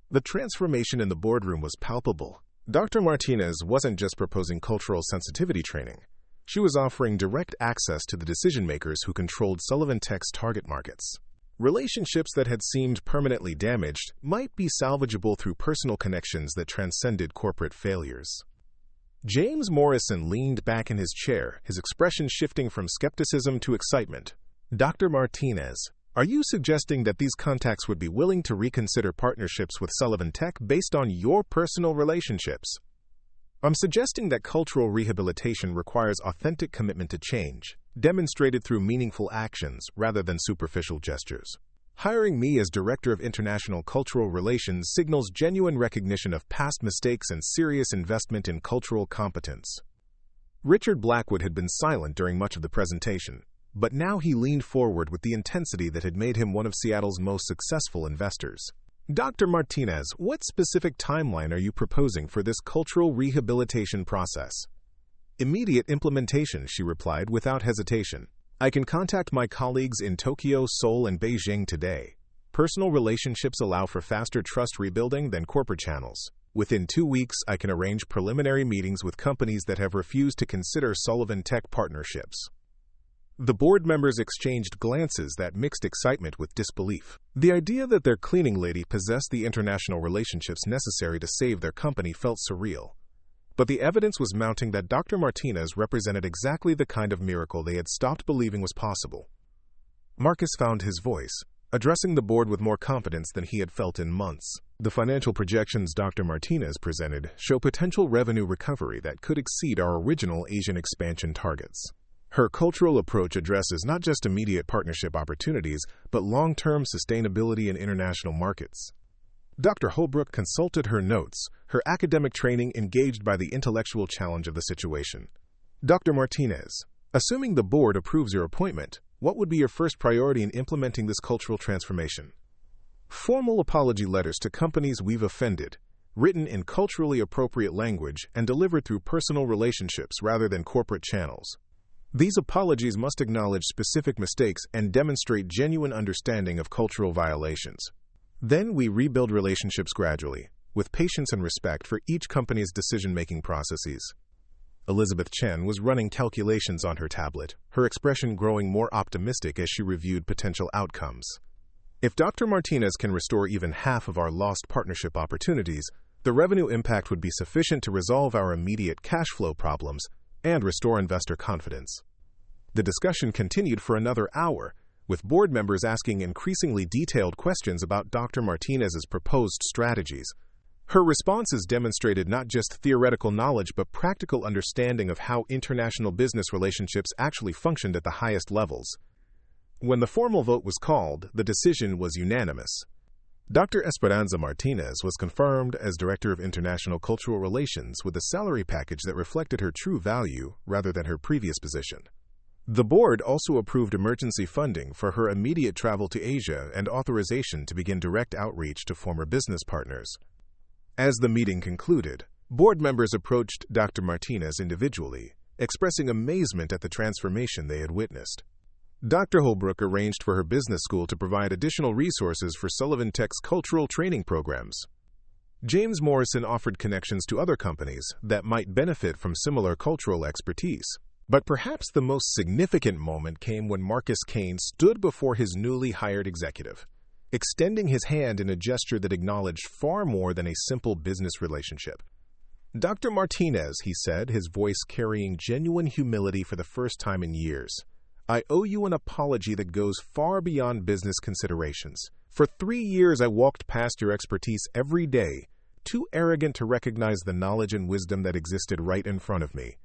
The transformation in the boardroom was palpable. Dr. Martinez wasn't just proposing cultural sensitivity training. She was offering direct access to the decision-makers who controlled Sullivan Tech's target markets. Relationships that had seemed permanently damaged might be salvageable through personal connections that transcended corporate failures. James Morrison leaned back in his chair, his expression shifting from skepticism to excitement. Dr. Martinez, are you suggesting that these contacts would be willing to reconsider partnerships with Sullivan Tech based on your personal relationships? I'm suggesting that cultural rehabilitation requires authentic commitment to change, demonstrated through meaningful actions rather than superficial gestures. Hiring me as Director of International Cultural Relations signals genuine recognition of past mistakes and serious investment in cultural competence. Richard Blackwood had been silent during much of the presentation, but now he leaned forward with the intensity that had made him one of Seattle's most successful investors. Dr. Martinez, what specific timeline are you proposing for this cultural rehabilitation process? Immediate implementation, she replied without hesitation. I can contact my colleagues in Tokyo, Seoul, and Beijing today. Personal relationships allow for faster trust rebuilding than corporate channels. Within 2 weeks, I can arrange preliminary meetings with companies that have refused to consider Sullivan Tech partnerships. The board members exchanged glances that mixed excitement with disbelief. The idea that their cleaning lady possessed the international relationships necessary to save their company felt surreal. But the evidence was mounting that Dr. Martinez represented exactly the kind of miracle they had stopped believing was possible. Marcus found his voice, addressing the board with more confidence than he had felt in months. The financial projections Dr. Martinez presented show potential revenue recovery that could exceed our original Asian expansion targets. Her cultural approach addresses not just immediate partnership opportunities, but long-term sustainability in international markets. Dr. Holbrook consulted her notes, her academic training engaged by the intellectual challenge of the situation. Dr. Martinez, assuming the board approves your appointment, what would be your first priority in implementing this cultural transformation? Formal apology letters to companies we've offended, written in culturally appropriate language and delivered through personal relationships rather than corporate channels. These apologies must acknowledge specific mistakes and demonstrate genuine understanding of cultural violations. Then we rebuild relationships gradually, with patience and respect for each company's decision-making processes. Elizabeth Chen was running calculations on her tablet, her expression growing more optimistic as she reviewed potential outcomes. If Dr. Martinez can restore even half of our lost partnership opportunities, the revenue impact would be sufficient to resolve our immediate cash flow problems and restore investor confidence. The discussion continued for another hour, with board members asking increasingly detailed questions about Dr. Martinez's proposed strategies. Her responses demonstrated not just theoretical knowledge but practical understanding of how international business relationships actually functioned at the highest levels. When the formal vote was called, the decision was unanimous. Dr. Esperanza Martinez was confirmed as Director of International Cultural Relations with a salary package that reflected her true value rather than her previous position. The board also approved emergency funding for her immediate travel to Asia and authorization to begin direct outreach to former business partners. As the meeting concluded, board members approached Dr. Martinez individually, expressing amazement at the transformation they had witnessed. Dr. Holbrook arranged for her business school to provide additional resources for Sullivan Tech's cultural training programs. James Morrison offered connections to other companies that might benefit from similar cultural expertise. But perhaps the most significant moment came when Marcus Kane stood before his newly hired executive, extending his hand in a gesture that acknowledged far more than a simple business relationship. "Dr. Martinez," he said, his voice carrying genuine humility for the first time in years, "I owe you an apology that goes far beyond business considerations. For 3 years I walked past your expertise every day, too arrogant to recognize the knowledge and wisdom that existed right in front of me."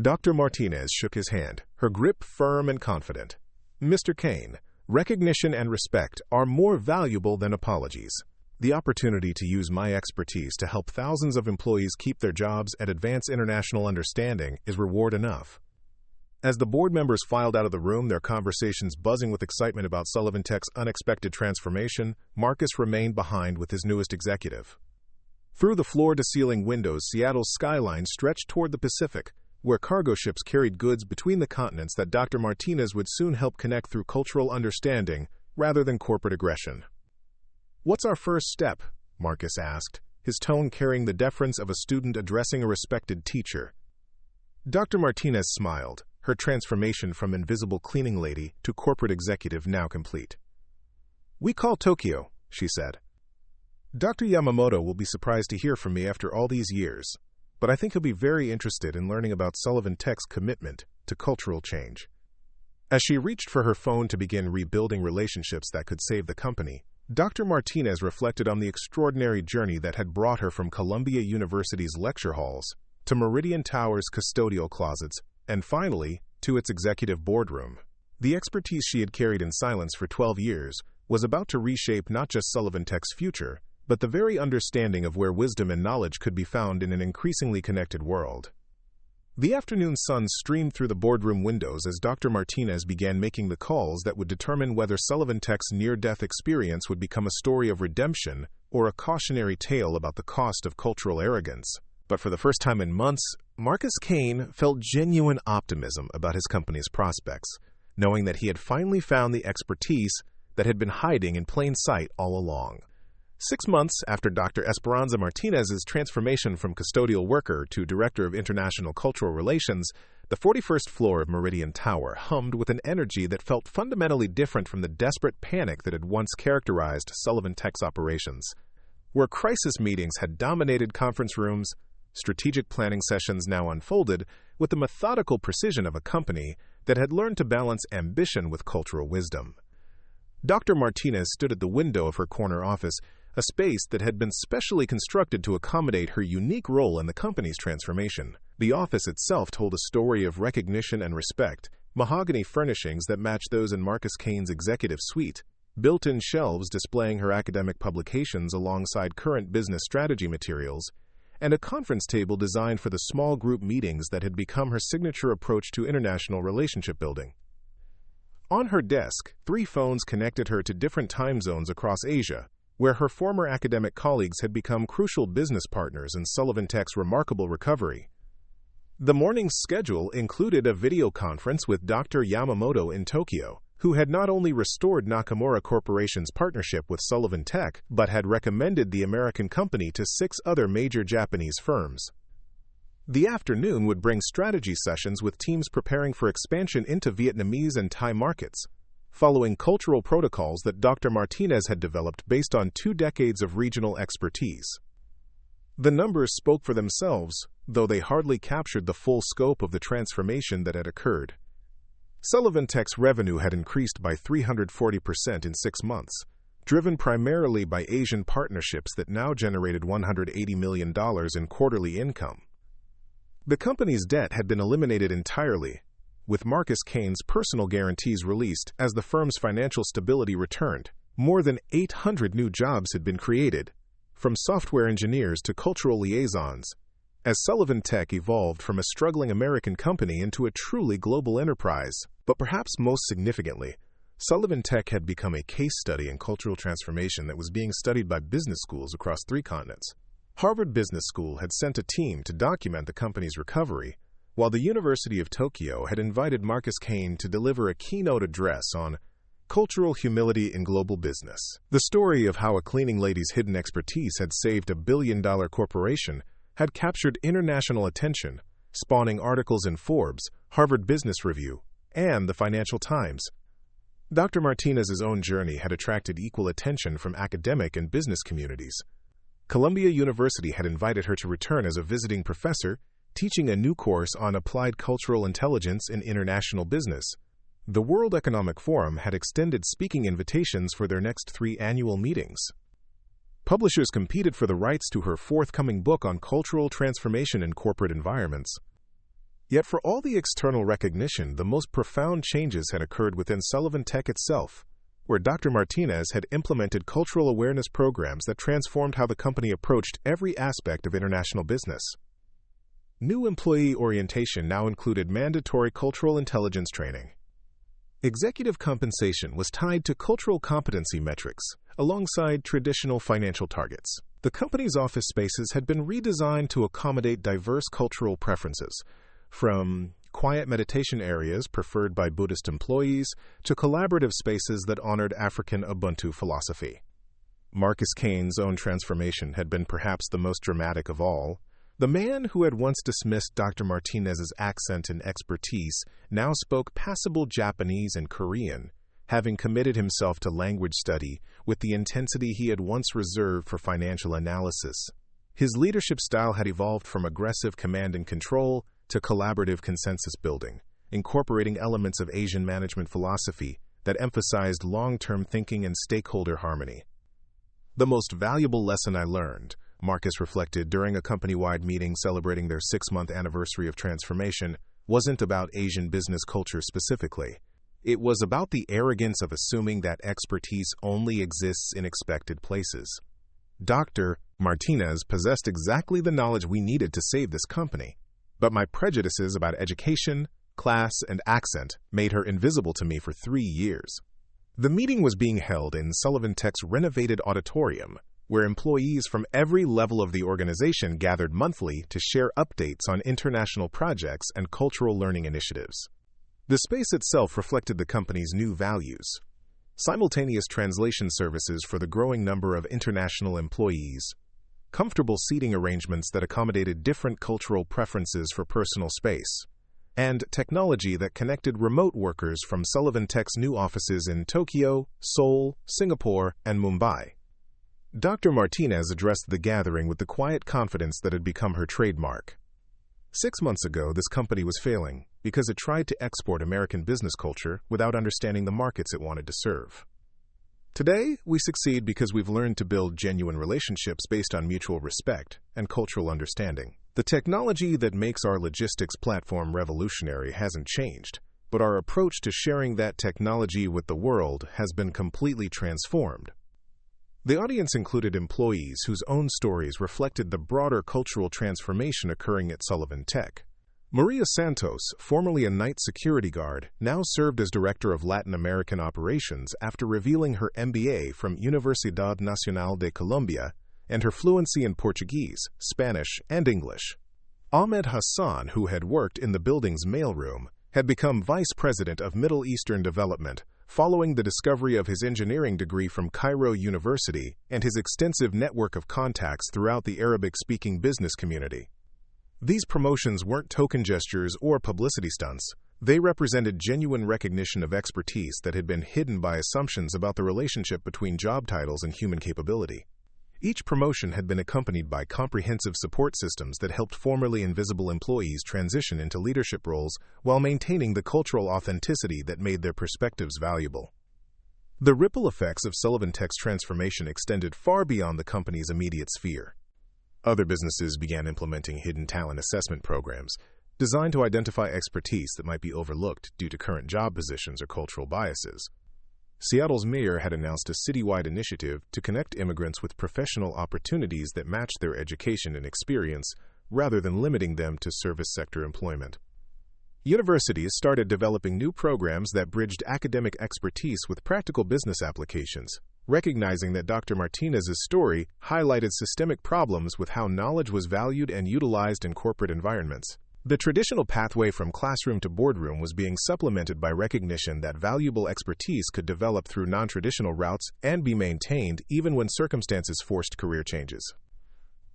Dr. Martinez shook his hand, her grip firm and confident. "Mr. Kane, recognition and respect are more valuable than apologies. The opportunity to use my expertise to help thousands of employees keep their jobs and advance international understanding is reward enough." As the board members filed out of the room, their conversations buzzing with excitement about Sullivan Tech's unexpected transformation, Marcus remained behind with his newest executive. Through the floor-to-ceiling windows, Seattle's skyline stretched toward the Pacific, where cargo ships carried goods between the continents that Dr. Martinez would soon help connect through cultural understanding rather than corporate aggression. "What's our first step?" Marcus asked, his tone carrying the deference of a student addressing a respected teacher. Dr. Martinez smiled, her transformation from invisible cleaning lady to corporate executive now complete. "We call Tokyo," she said. "Dr. Yamamoto will be surprised to hear from me after all these years, but I think he'll be very interested in learning about Sullivan Tech's commitment to cultural change." As she reached for her phone to begin rebuilding relationships that could save the company, Dr. Martinez reflected on the extraordinary journey that had brought her from Columbia University's lecture halls to Meridian Tower's custodial closets, and finally, to its executive boardroom. The expertise she had carried in silence for 12 years was about to reshape not just Sullivan Tech's future, but the very understanding of where wisdom and knowledge could be found in an increasingly connected world. The afternoon sun streamed through the boardroom windows as Dr. Martinez began making the calls that would determine whether Sullivan Tech's near-death experience would become a story of redemption or a cautionary tale about the cost of cultural arrogance. But for the first time in months, Marcus Kane felt genuine optimism about his company's prospects, knowing that he had finally found the expertise that had been hiding in plain sight all along. 6 months after Dr. Esperanza Martinez's transformation from custodial worker to Director of International Cultural Relations, the 41st floor of Meridian Tower hummed with an energy that felt fundamentally different from the desperate panic that had once characterized Sullivan Tech's operations. Where crisis meetings had dominated conference rooms, strategic planning sessions now unfolded with the methodical precision of a company that had learned to balance ambition with cultural wisdom. Dr. Martinez stood at the window of her corner office, a space that had been specially constructed to accommodate her unique role in the company's transformation. The office itself told a story of recognition and respect, mahogany furnishings that matched those in Marcus Kane's executive suite, built-in shelves displaying her academic publications alongside current business strategy materials, and a conference table designed for the small group meetings that had become her signature approach to international relationship building. On her desk, 3 phones connected her to different time zones across Asia, where her former academic colleagues had become crucial business partners in Sullivan Tech's remarkable recovery. The morning's schedule included a video conference with Dr. Yamamoto in Tokyo, who had not only restored Nakamura Corporation's partnership with Sullivan Tech, but had recommended the American company to 6 other major Japanese firms. The afternoon would bring strategy sessions with teams preparing for expansion into Vietnamese and Thai markets, following cultural protocols that Dr. Martinez had developed based on 2 decades of regional expertise. The numbers spoke for themselves, though they hardly captured the full scope of the transformation that had occurred. Sullivan Tech's revenue had increased by 340% in 6 months, driven primarily by Asian partnerships that now generated $180 million in quarterly income. The company's debt had been eliminated entirely, with Marcus Kane's personal guarantees released as the firm's financial stability returned. More than 800 new jobs had been created, from software engineers to cultural liaisons, as Sullivan Tech evolved from a struggling American company into a truly global enterprise. But perhaps most significantly, Sullivan Tech had become a case study in cultural transformation that was being studied by business schools across 3 continents. Harvard Business School had sent a team to document the company's recovery, while the University of Tokyo had invited Marcus Kane to deliver a keynote address on cultural humility in global business. The story of how a cleaning lady's hidden expertise had saved a billion-dollar corporation had captured international attention, spawning articles in Forbes, Harvard Business Review, and the Financial Times. Dr. Martinez's own journey had attracted equal attention from academic and business communities. Columbia University had invited her to return as a visiting professor, teaching a new course on applied cultural intelligence in international business. The World Economic Forum had extended speaking invitations for their next 3 annual meetings. Publishers competed for the rights to her forthcoming book on cultural transformation in corporate environments. Yet for all the external recognition, the most profound changes had occurred within Sullivan Tech itself, where Dr. Martinez had implemented cultural awareness programs that transformed how the company approached every aspect of international business. New employee orientation now included mandatory cultural intelligence training. Executive compensation was tied to cultural competency metrics, alongside traditional financial targets. The company's office spaces had been redesigned to accommodate diverse cultural preferences, from quiet meditation areas preferred by Buddhist employees to collaborative spaces that honored African Ubuntu philosophy. Marcus Kane's own transformation had been perhaps the most dramatic of all. The man who had once dismissed Dr. Martinez's accent and expertise now spoke passable Japanese and Korean, having committed himself to language study with the intensity he had once reserved for financial analysis. His leadership style had evolved from aggressive command and control to collaborative consensus building, incorporating elements of Asian management philosophy that emphasized long-term thinking and stakeholder harmony. The most valuable lesson I learned, Marcus reflected during a company-wide meeting celebrating their 6-month anniversary of transformation, wasn't about Asian business culture specifically. It was about the arrogance of assuming that expertise only exists in expected places. Dr. Martinez possessed exactly the knowledge we needed to save this company, but my prejudices about education, class, and accent made her invisible to me for 3 years. The meeting was being held in Sullivan Tech's renovated auditorium, where employees from every level of the organization gathered monthly to share updates on international projects and cultural learning initiatives. The space itself reflected the company's new values: simultaneous translation services for the growing number of international employees, comfortable seating arrangements that accommodated different cultural preferences for personal space, and technology that connected remote workers from Sullivan Tech's new offices in Tokyo, Seoul, Singapore, and Mumbai. Dr. Martinez addressed the gathering with the quiet confidence that had become her trademark. 6 months ago, this company was failing because it tried to export American business culture without understanding the markets it wanted to serve. Today, we succeed because we've learned to build genuine relationships based on mutual respect and cultural understanding. The technology that makes our logistics platform revolutionary hasn't changed, but our approach to sharing that technology with the world has been completely transformed. The audience included employees whose own stories reflected the broader cultural transformation occurring at Sullivan Tech. Maria Santos, formerly a night security guard, now served as Director of Latin American Operations after revealing her MBA from Universidad Nacional de Colombia and her fluency in Portuguese, Spanish, and English. Ahmed Hassan, who had worked in the building's mailroom, had become Vice President of Middle Eastern Development, following the discovery of his engineering degree from Cairo University and his extensive network of contacts throughout the Arabic-speaking business community. These promotions weren't token gestures or publicity stunts. They represented genuine recognition of expertise that had been hidden by assumptions about the relationship between job titles and human capability. Each promotion had been accompanied by comprehensive support systems that helped formerly invisible employees transition into leadership roles while maintaining the cultural authenticity that made their perspectives valuable. The ripple effects of Sullivan Tech's transformation extended far beyond the company's immediate sphere. Other businesses began implementing hidden talent assessment programs, designed to identify expertise that might be overlooked due to current job positions or cultural biases. Seattle's mayor had announced a citywide initiative to connect immigrants with professional opportunities that matched their education and experience, rather than limiting them to service sector employment. Universities started developing new programs that bridged academic expertise with practical business applications, recognizing that Dr. Martinez's story highlighted systemic problems with how knowledge was valued and utilized in corporate environments. The traditional pathway from classroom to boardroom was being supplemented by recognition that valuable expertise could develop through non-traditional routes and be maintained even when circumstances forced career changes.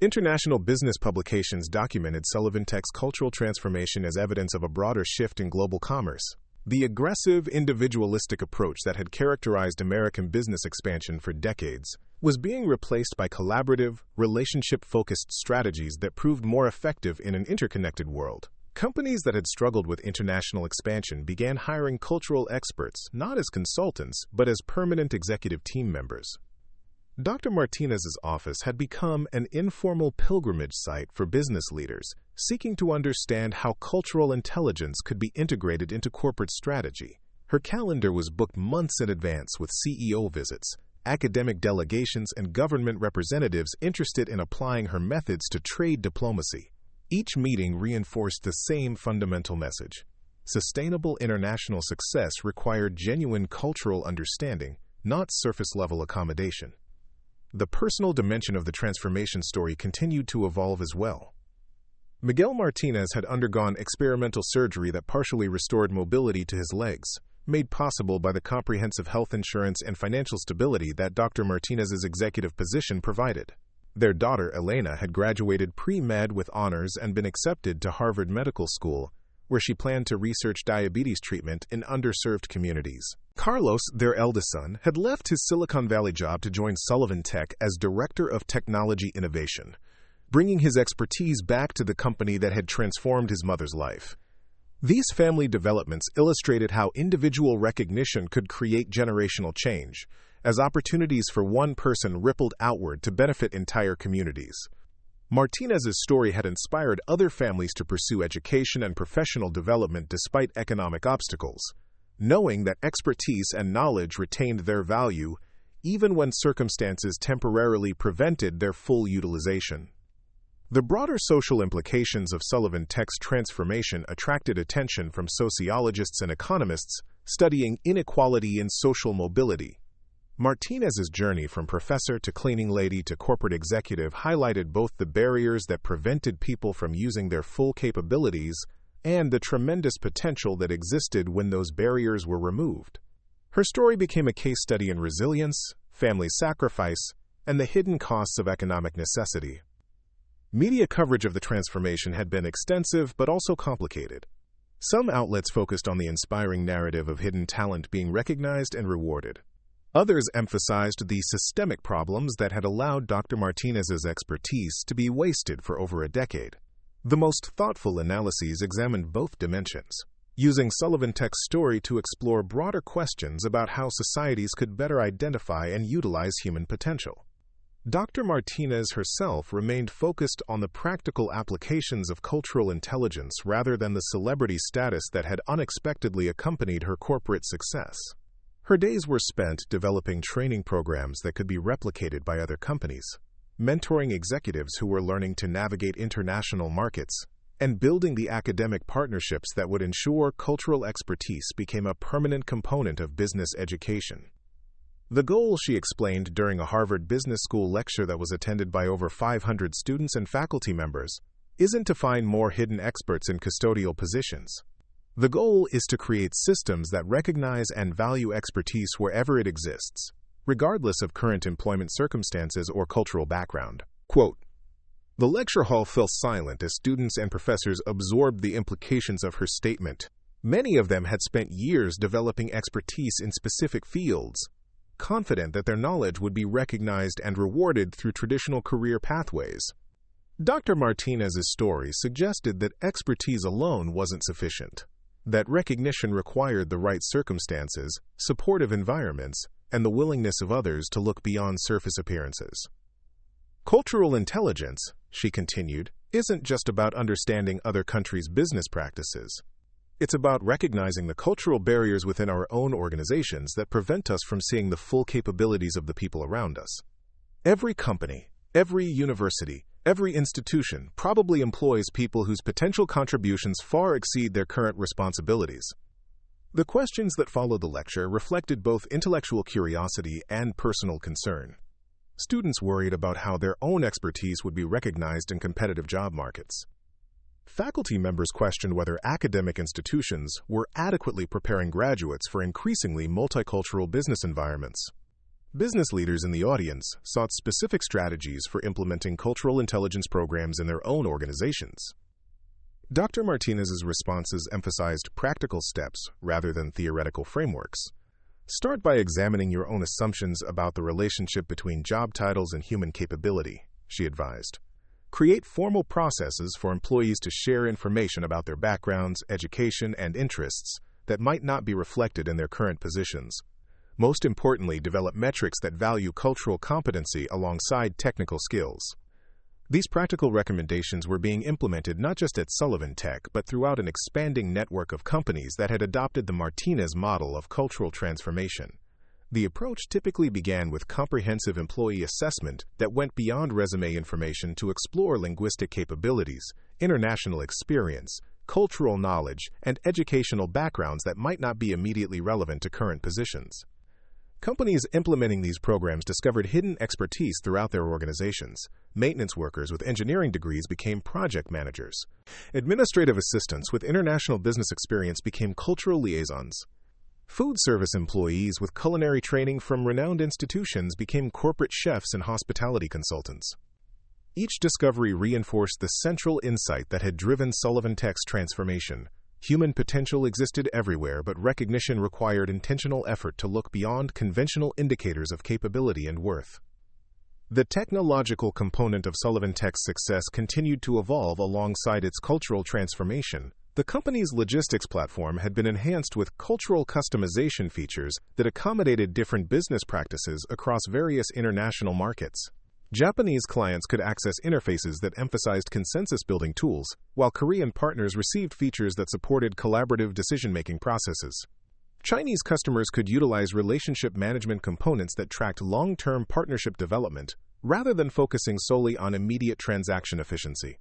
International business publications documented Sullivan Tech's cultural transformation as evidence of a broader shift in global commerce. The aggressive, individualistic approach that had characterized American business expansion for decades was being replaced by collaborative, relationship-focused strategies that proved more effective in an interconnected world. Companies that had struggled with international expansion began hiring cultural experts, not as consultants, but as permanent executive team members. Dr. Martinez's office had become an informal pilgrimage site for business leaders, seeking to understand how cultural intelligence could be integrated into corporate strategy. Her calendar was booked months in advance with CEO visits, academic delegations, and government representatives interested in applying her methods to trade diplomacy. Each meeting reinforced the same fundamental message. Sustainable international success required genuine cultural understanding, not surface-level accommodation. The personal dimension of the transformation story continued to evolve as well. Miguel Martinez had undergone experimental surgery that partially restored mobility to his legs, made possible by the comprehensive health insurance and financial stability that Dr. Martinez's executive position provided. Their daughter, Elena, had graduated pre-med with honors and been accepted to Harvard Medical School, where she planned to research diabetes treatment in underserved communities. Carlos, their eldest son, had left his Silicon Valley job to join Sullivan Tech as Director of Technology Innovation, bringing his expertise back to the company that had transformed his mother's life. These family developments illustrated how individual recognition could create generational change, as opportunities for one person rippled outward to benefit entire communities. Martinez's story had inspired other families to pursue education and professional development despite economic obstacles, knowing that expertise and knowledge retained their value even when circumstances temporarily prevented their full utilization. The broader social implications of Sullivan Tech's transformation attracted attention from sociologists and economists studying inequality in social mobility. Martinez's journey from professor to cleaning lady to corporate executive highlighted both the barriers that prevented people from using their full capabilities and the tremendous potential that existed when those barriers were removed. Her story became a case study in resilience, family sacrifice, and the hidden costs of economic necessity. Media coverage of the transformation had been extensive but also complicated. Some outlets focused on the inspiring narrative of hidden talent being recognized and rewarded. Others emphasized the systemic problems that had allowed Dr. Martinez's expertise to be wasted for over a decade. The most thoughtful analyses examined both dimensions, using Sullivan Tech's story to explore broader questions about how societies could better identify and utilize human potential. Dr. Martinez herself remained focused on the practical applications of cultural intelligence rather than the celebrity status that had unexpectedly accompanied her corporate success. Her days were spent developing training programs that could be replicated by other companies, mentoring executives who were learning to navigate international markets, and building the academic partnerships that would ensure cultural expertise became a permanent component of business education. The goal, she explained during a Harvard Business School lecture that was attended by over 500 students and faculty members, isn't to find more hidden experts in custodial positions. The goal is to create systems that recognize and value expertise wherever it exists, regardless of current employment circumstances or cultural background. Quote, "The lecture hall fell silent as students and professors absorbed the implications of her statement. Many of them had spent years developing expertise in specific fields, confident that their knowledge would be recognized and rewarded through traditional career pathways. Dr. Martinez's story suggested that expertise alone wasn't sufficient, that recognition required the right circumstances, supportive environments, and the willingness of others to look beyond surface appearances. Cultural intelligence, she continued, isn't just about understanding other countries' business practices. It's about recognizing the cultural barriers within our own organizations that prevent us from seeing the full capabilities of the people around us. Every company, every university, every institution probably employs people whose potential contributions far exceed their current responsibilities. The questions that followed the lecture reflected both intellectual curiosity and personal concern. Students worried about how their own expertise would be recognized in competitive job markets. Faculty members questioned whether academic institutions were adequately preparing graduates for increasingly multicultural business environments. Business leaders in the audience sought specific strategies for implementing cultural intelligence programs in their own organizations. Dr. Martinez's responses emphasized practical steps rather than theoretical frameworks. Start by examining your own assumptions about the relationship between job titles and human capability, she advised. Create formal processes for employees to share information about their backgrounds, education, and interests that might not be reflected in their current positions. Most importantly, develop metrics that value cultural competency alongside technical skills. These practical recommendations were being implemented not just at Sullivan Tech, but throughout an expanding network of companies that had adopted the Martinez model of cultural transformation. The approach typically began with comprehensive employee assessment that went beyond resume information to explore linguistic capabilities, international experience, cultural knowledge, and educational backgrounds that might not be immediately relevant to current positions. Companies implementing these programs discovered hidden expertise throughout their organizations. Maintenance workers with engineering degrees became project managers. Administrative assistants with international business experience became cultural liaisons. Food service employees with culinary training from renowned institutions became corporate chefs and hospitality consultants. Each discovery reinforced the central insight that had driven Sullivan Tech's transformation. Human potential existed everywhere, but recognition required intentional effort to look beyond conventional indicators of capability and worth. The technological component of Sullivan Tech's success continued to evolve alongside its cultural transformation. The company's logistics platform had been enhanced with cultural customization features that accommodated different business practices across various international markets. Japanese clients could access interfaces that emphasized consensus-building tools, while Korean partners received features that supported collaborative decision-making processes. Chinese customers could utilize relationship management components that tracked long-term partnership development, rather than focusing solely on immediate transaction efficiency.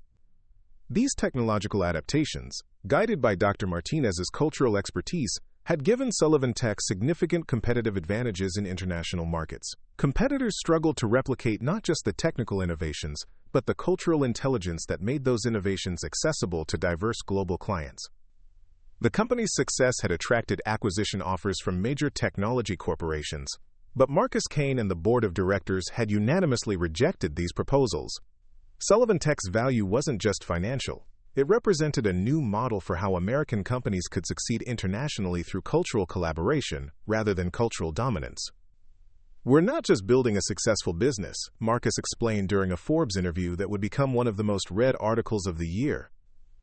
These technological adaptations, guided by Dr. Martinez's cultural expertise, had given Sullivan Tech significant competitive advantages in international markets. Competitors struggled to replicate not just the technical innovations, but the cultural intelligence that made those innovations accessible to diverse global clients. The company's success had attracted acquisition offers from major technology corporations, but Marcus Kane and the board of directors had unanimously rejected these proposals. Sullivan Tech's value wasn't just financial. It represented a new model for how American companies could succeed internationally through cultural collaboration rather than cultural dominance. "We're not just building a successful business," Marcus explained during a Forbes interview that would become one of the most read articles of the year.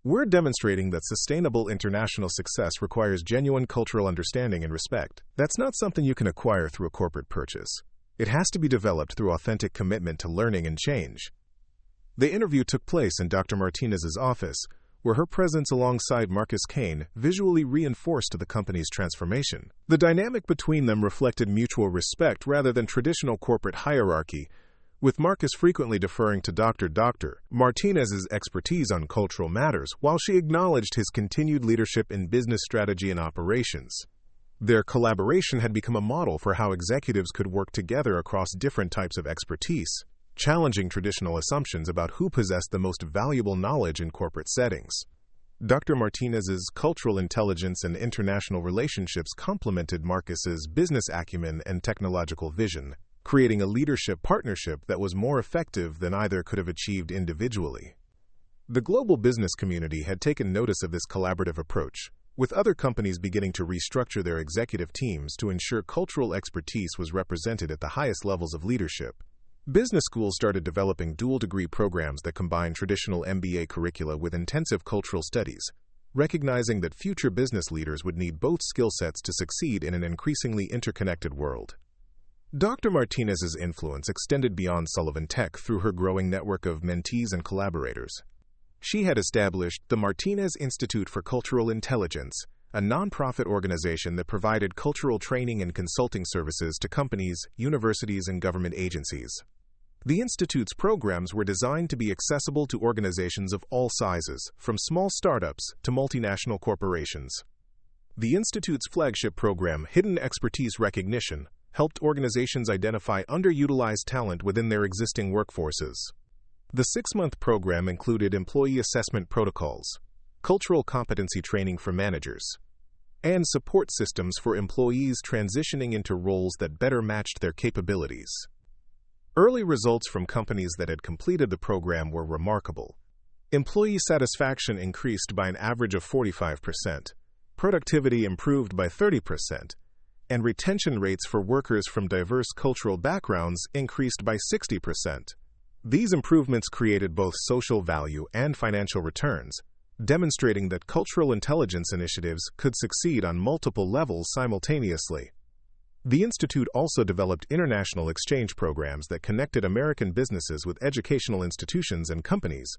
"We're demonstrating that sustainable international success requires genuine cultural understanding and respect. That's not something you can acquire through a corporate purchase. It has to be developed through authentic commitment to learning and change." The interview took place in Dr. Martinez's office, where her presence alongside Marcus Kane visually reinforced the company's transformation. The dynamic between them reflected mutual respect rather than traditional corporate hierarchy, with Marcus frequently deferring to Dr. Martinez's expertise on cultural matters, while she acknowledged his continued leadership in business strategy and operations. Their collaboration had become a model for how executives could work together across different types of expertise, challenging traditional assumptions about who possessed the most valuable knowledge in corporate settings. Dr. Martinez's cultural intelligence and international relationships complemented Marcus's business acumen and technological vision, creating a leadership partnership that was more effective than either could have achieved individually. The global business community had taken notice of this collaborative approach. with other companies beginning to restructure their executive teams to ensure cultural expertise was represented at the highest levels of leadership. Business schools started developing dual-degree programs that combine traditional MBA curricula with intensive cultural studies, recognizing that future business leaders would need both skill sets to succeed in an increasingly interconnected world. Dr. Martinez's influence extended beyond Sullivan Tech through her growing network of mentees and collaborators. She had established the Martinez Institute for Cultural Intelligence, a nonprofit organization that provided cultural training and consulting services to companies, universities, and government agencies. The Institute's programs were designed to be accessible to organizations of all sizes, from small startups to multinational corporations. The Institute's flagship program, Hidden Expertise Recognition, helped organizations identify underutilized talent within their existing workforces. The 6-month program included employee assessment protocols, cultural competency training for managers, and support systems for employees transitioning into roles that better matched their capabilities. Early results from companies that had completed the program were remarkable. Employee satisfaction increased by an average of 45%, productivity improved by 30%, and retention rates for workers from diverse cultural backgrounds increased by 60%. These improvements created both social value and financial returns, demonstrating that cultural intelligence initiatives could succeed on multiple levels simultaneously. The Institute also developed international exchange programs that connected American businesses with educational institutions and companies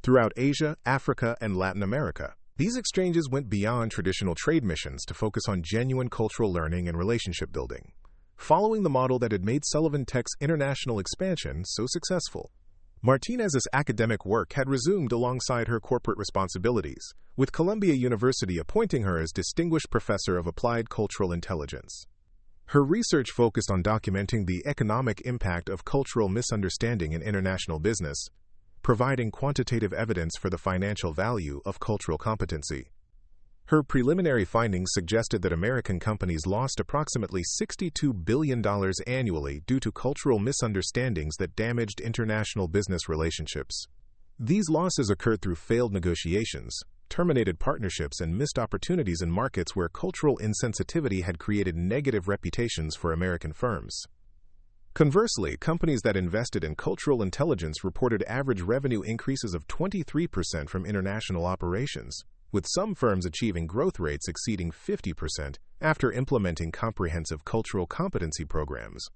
throughout Asia, Africa, and Latin America. These exchanges went beyond traditional trade missions to focus on genuine cultural learning and relationship building, following the model that had made Sullivan Tech's international expansion so successful. Martinez's academic work had resumed alongside her corporate responsibilities, with Columbia University appointing her as Distinguished Professor of Applied Cultural Intelligence. Her research focused on documenting the economic impact of cultural misunderstanding in international business, providing quantitative evidence for the financial value of cultural competency. Her preliminary findings suggested that American companies lost approximately $62 billion annually due to cultural misunderstandings that damaged international business relationships. These losses occurred through failed negotiations, terminated partnerships, and missed opportunities in markets where cultural insensitivity had created negative reputations for American firms. Conversely, companies that invested in cultural intelligence reported average revenue increases of 23% from international operations, with some firms achieving growth rates exceeding 50% after implementing comprehensive cultural competency programs.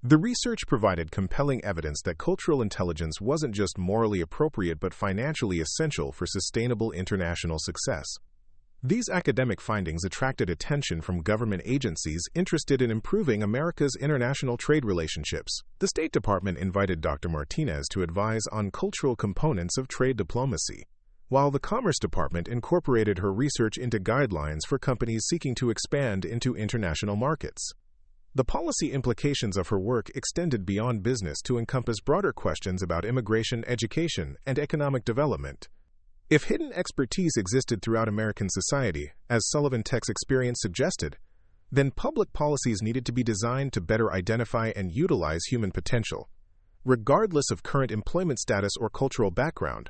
The research provided compelling evidence that cultural intelligence wasn't just morally appropriate but financially essential for sustainable international success. These academic findings attracted attention from government agencies interested in improving America's international trade relationships. The State Department invited Dr. Martinez to advise on cultural components of trade diplomacy, while the Commerce Department incorporated her research into guidelines for companies seeking to expand into international markets. The policy implications of her work extended beyond business to encompass broader questions about immigration, education, and economic development. If hidden expertise existed throughout American society, as Sullivan Tech's experience suggested, then public policies needed to be designed to better identify and utilize human potential, regardless of current employment status or cultural background.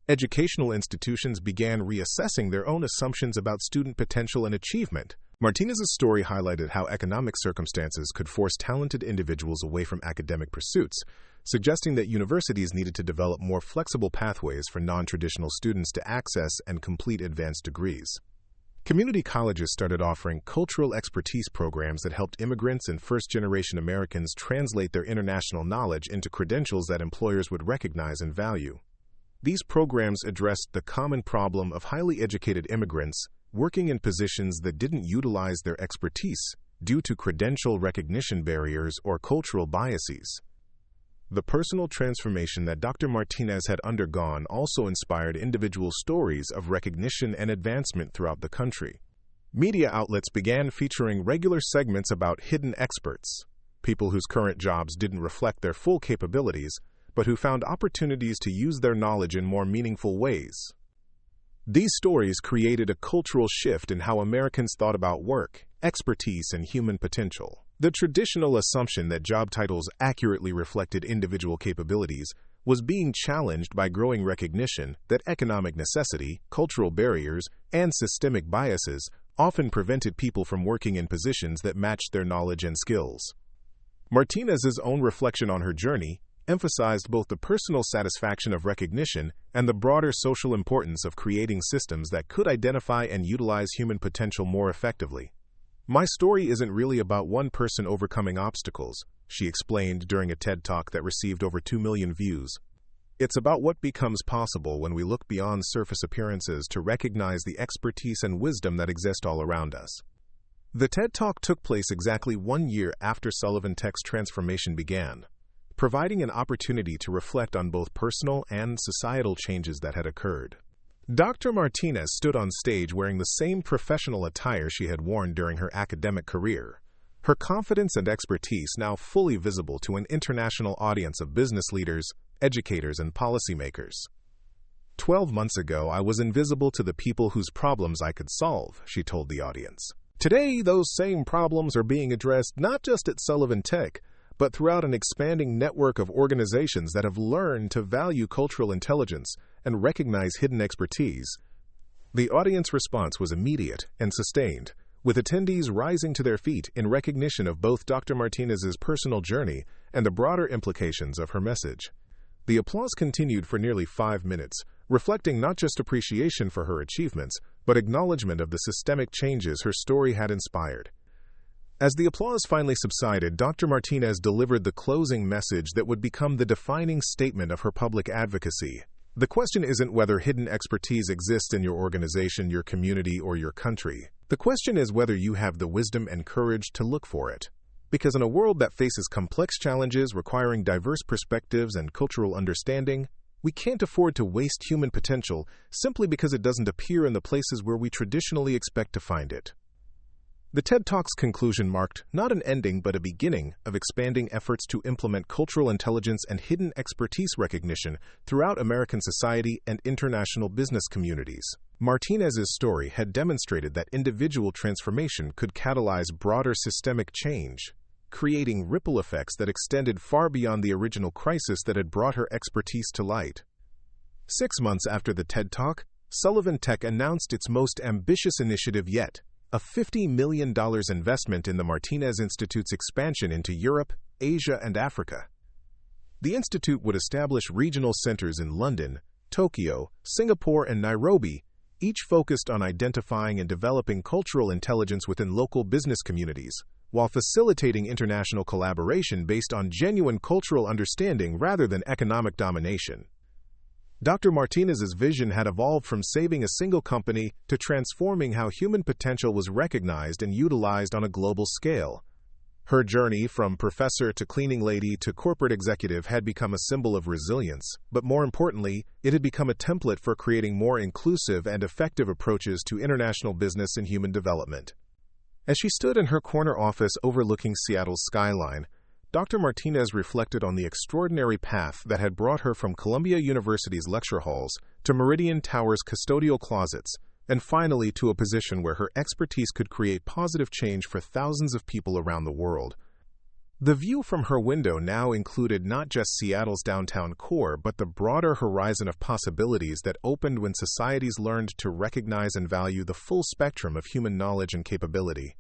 Educational institutions began reassessing their own assumptions about student potential and achievement. Martinez's story highlighted how economic circumstances could force talented individuals away from academic pursuits, suggesting that universities needed to develop more flexible pathways for non-traditional students to access and complete advanced degrees. Community colleges started offering cultural expertise programs that helped immigrants and first-generation Americans translate their international knowledge into credentials that employers would recognize and value. These programs addressed the common problem of highly educated immigrants working in positions that didn't utilize their expertise due to credential recognition barriers or cultural biases. The personal transformation that Dr. Martinez had undergone also inspired individual stories of recognition and advancement throughout the country. Media outlets began featuring regular segments about hidden experts, people whose current jobs didn't reflect their full capabilities, but who found opportunities to use their knowledge in more meaningful ways. These stories created a cultural shift in how Americans thought about work, expertise, and human potential. The traditional assumption that job titles accurately reflected individual capabilities was being challenged by growing recognition that economic necessity, cultural barriers, and systemic biases often prevented people from working in positions that matched their knowledge and skills. Martinez's own reflection on her journey emphasized both the personal satisfaction of recognition and the broader social importance of creating systems that could identify and utilize human potential more effectively. "My story isn't really about one person overcoming obstacles," she explained during a TED Talk that received over 2 million views. "It's about what becomes possible when we look beyond surface appearances to recognize the expertise and wisdom that exist all around us." The TED Talk took place exactly 1 year after Sullivan Tech's transformation began, providing an opportunity to reflect on both personal and societal changes that had occurred. Dr. Martinez stood on stage wearing the same professional attire she had worn during her academic career, her confidence and expertise now fully visible to an international audience of business leaders, educators, and policymakers. 12 months ago, I was invisible to the people whose problems I could solve," she told the audience. "Today, those same problems are being addressed not just at Sullivan Tech, but throughout an expanding network of organizations that have learned to value cultural intelligence and recognize hidden expertise." The audience response was immediate and sustained, with attendees rising to their feet in recognition of both Dr. Martinez's personal journey and the broader implications of her message. The applause continued for nearly 5 minutes, reflecting not just appreciation for her achievements, but acknowledgement of the systemic changes her story had inspired. As the applause finally subsided, Dr. Martinez delivered the closing message that would become the defining statement of her public advocacy. "The question isn't whether hidden expertise exists in your organization, your community, or your country. The question is whether you have the wisdom and courage to look for it. Because in a world that faces complex challenges requiring diverse perspectives and cultural understanding, we can't afford to waste human potential simply because it doesn't appear in the places where we traditionally expect to find it." The TED Talk's conclusion marked not an ending but a beginning of expanding efforts to implement cultural intelligence and hidden expertise recognition throughout American society and international business communities. Martinez's story had demonstrated that individual transformation could catalyze broader systemic change, creating ripple effects that extended far beyond the original crisis that had brought her expertise to light. 6 months after the TED Talk, Sullivan Tech announced its most ambitious initiative yet, a $50 million investment in the Martinez Institute's expansion into Europe, Asia, and Africa. The institute would establish regional centers in London, Tokyo, Singapore, and Nairobi, each focused on identifying and developing cultural intelligence within local business communities, while facilitating international collaboration based on genuine cultural understanding rather than economic domination. Dr. Martinez's vision had evolved from saving a single company to transforming how human potential was recognized and utilized on a global scale. Her journey from professor to cleaning lady to corporate executive had become a symbol of resilience, but more importantly, it had become a template for creating more inclusive and effective approaches to international business and human development. As she stood in her corner office overlooking Seattle's skyline, Dr. Martinez reflected on the extraordinary path that had brought her from Columbia University's lecture halls to Meridian Tower's custodial closets, and finally to a position where her expertise could create positive change for thousands of people around the world. The view from her window now included not just Seattle's downtown core, but the broader horizon of possibilities that opened when societies learned to recognize and value the full spectrum of human knowledge and capability.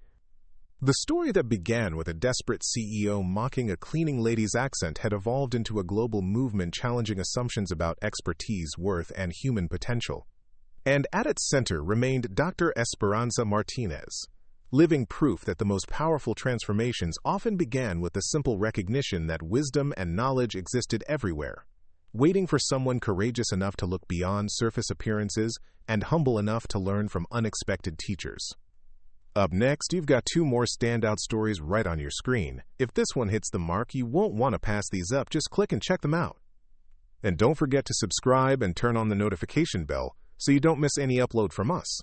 The story that began with a desperate CEO mocking a cleaning lady's accent had evolved into a global movement challenging assumptions about expertise, worth, and human potential. And at its center remained Dr. Esperanza Martinez, living proof that the most powerful transformations often began with the simple recognition that wisdom and knowledge existed everywhere, waiting for someone courageous enough to look beyond surface appearances and humble enough to learn from unexpected teachers. Up next, you've got 2 more standout stories right on your screen. If this one hits the mark, you won't want to pass these up. Just click and check them out. And don't forget to subscribe and turn on the notification bell so you don't miss any upload from us.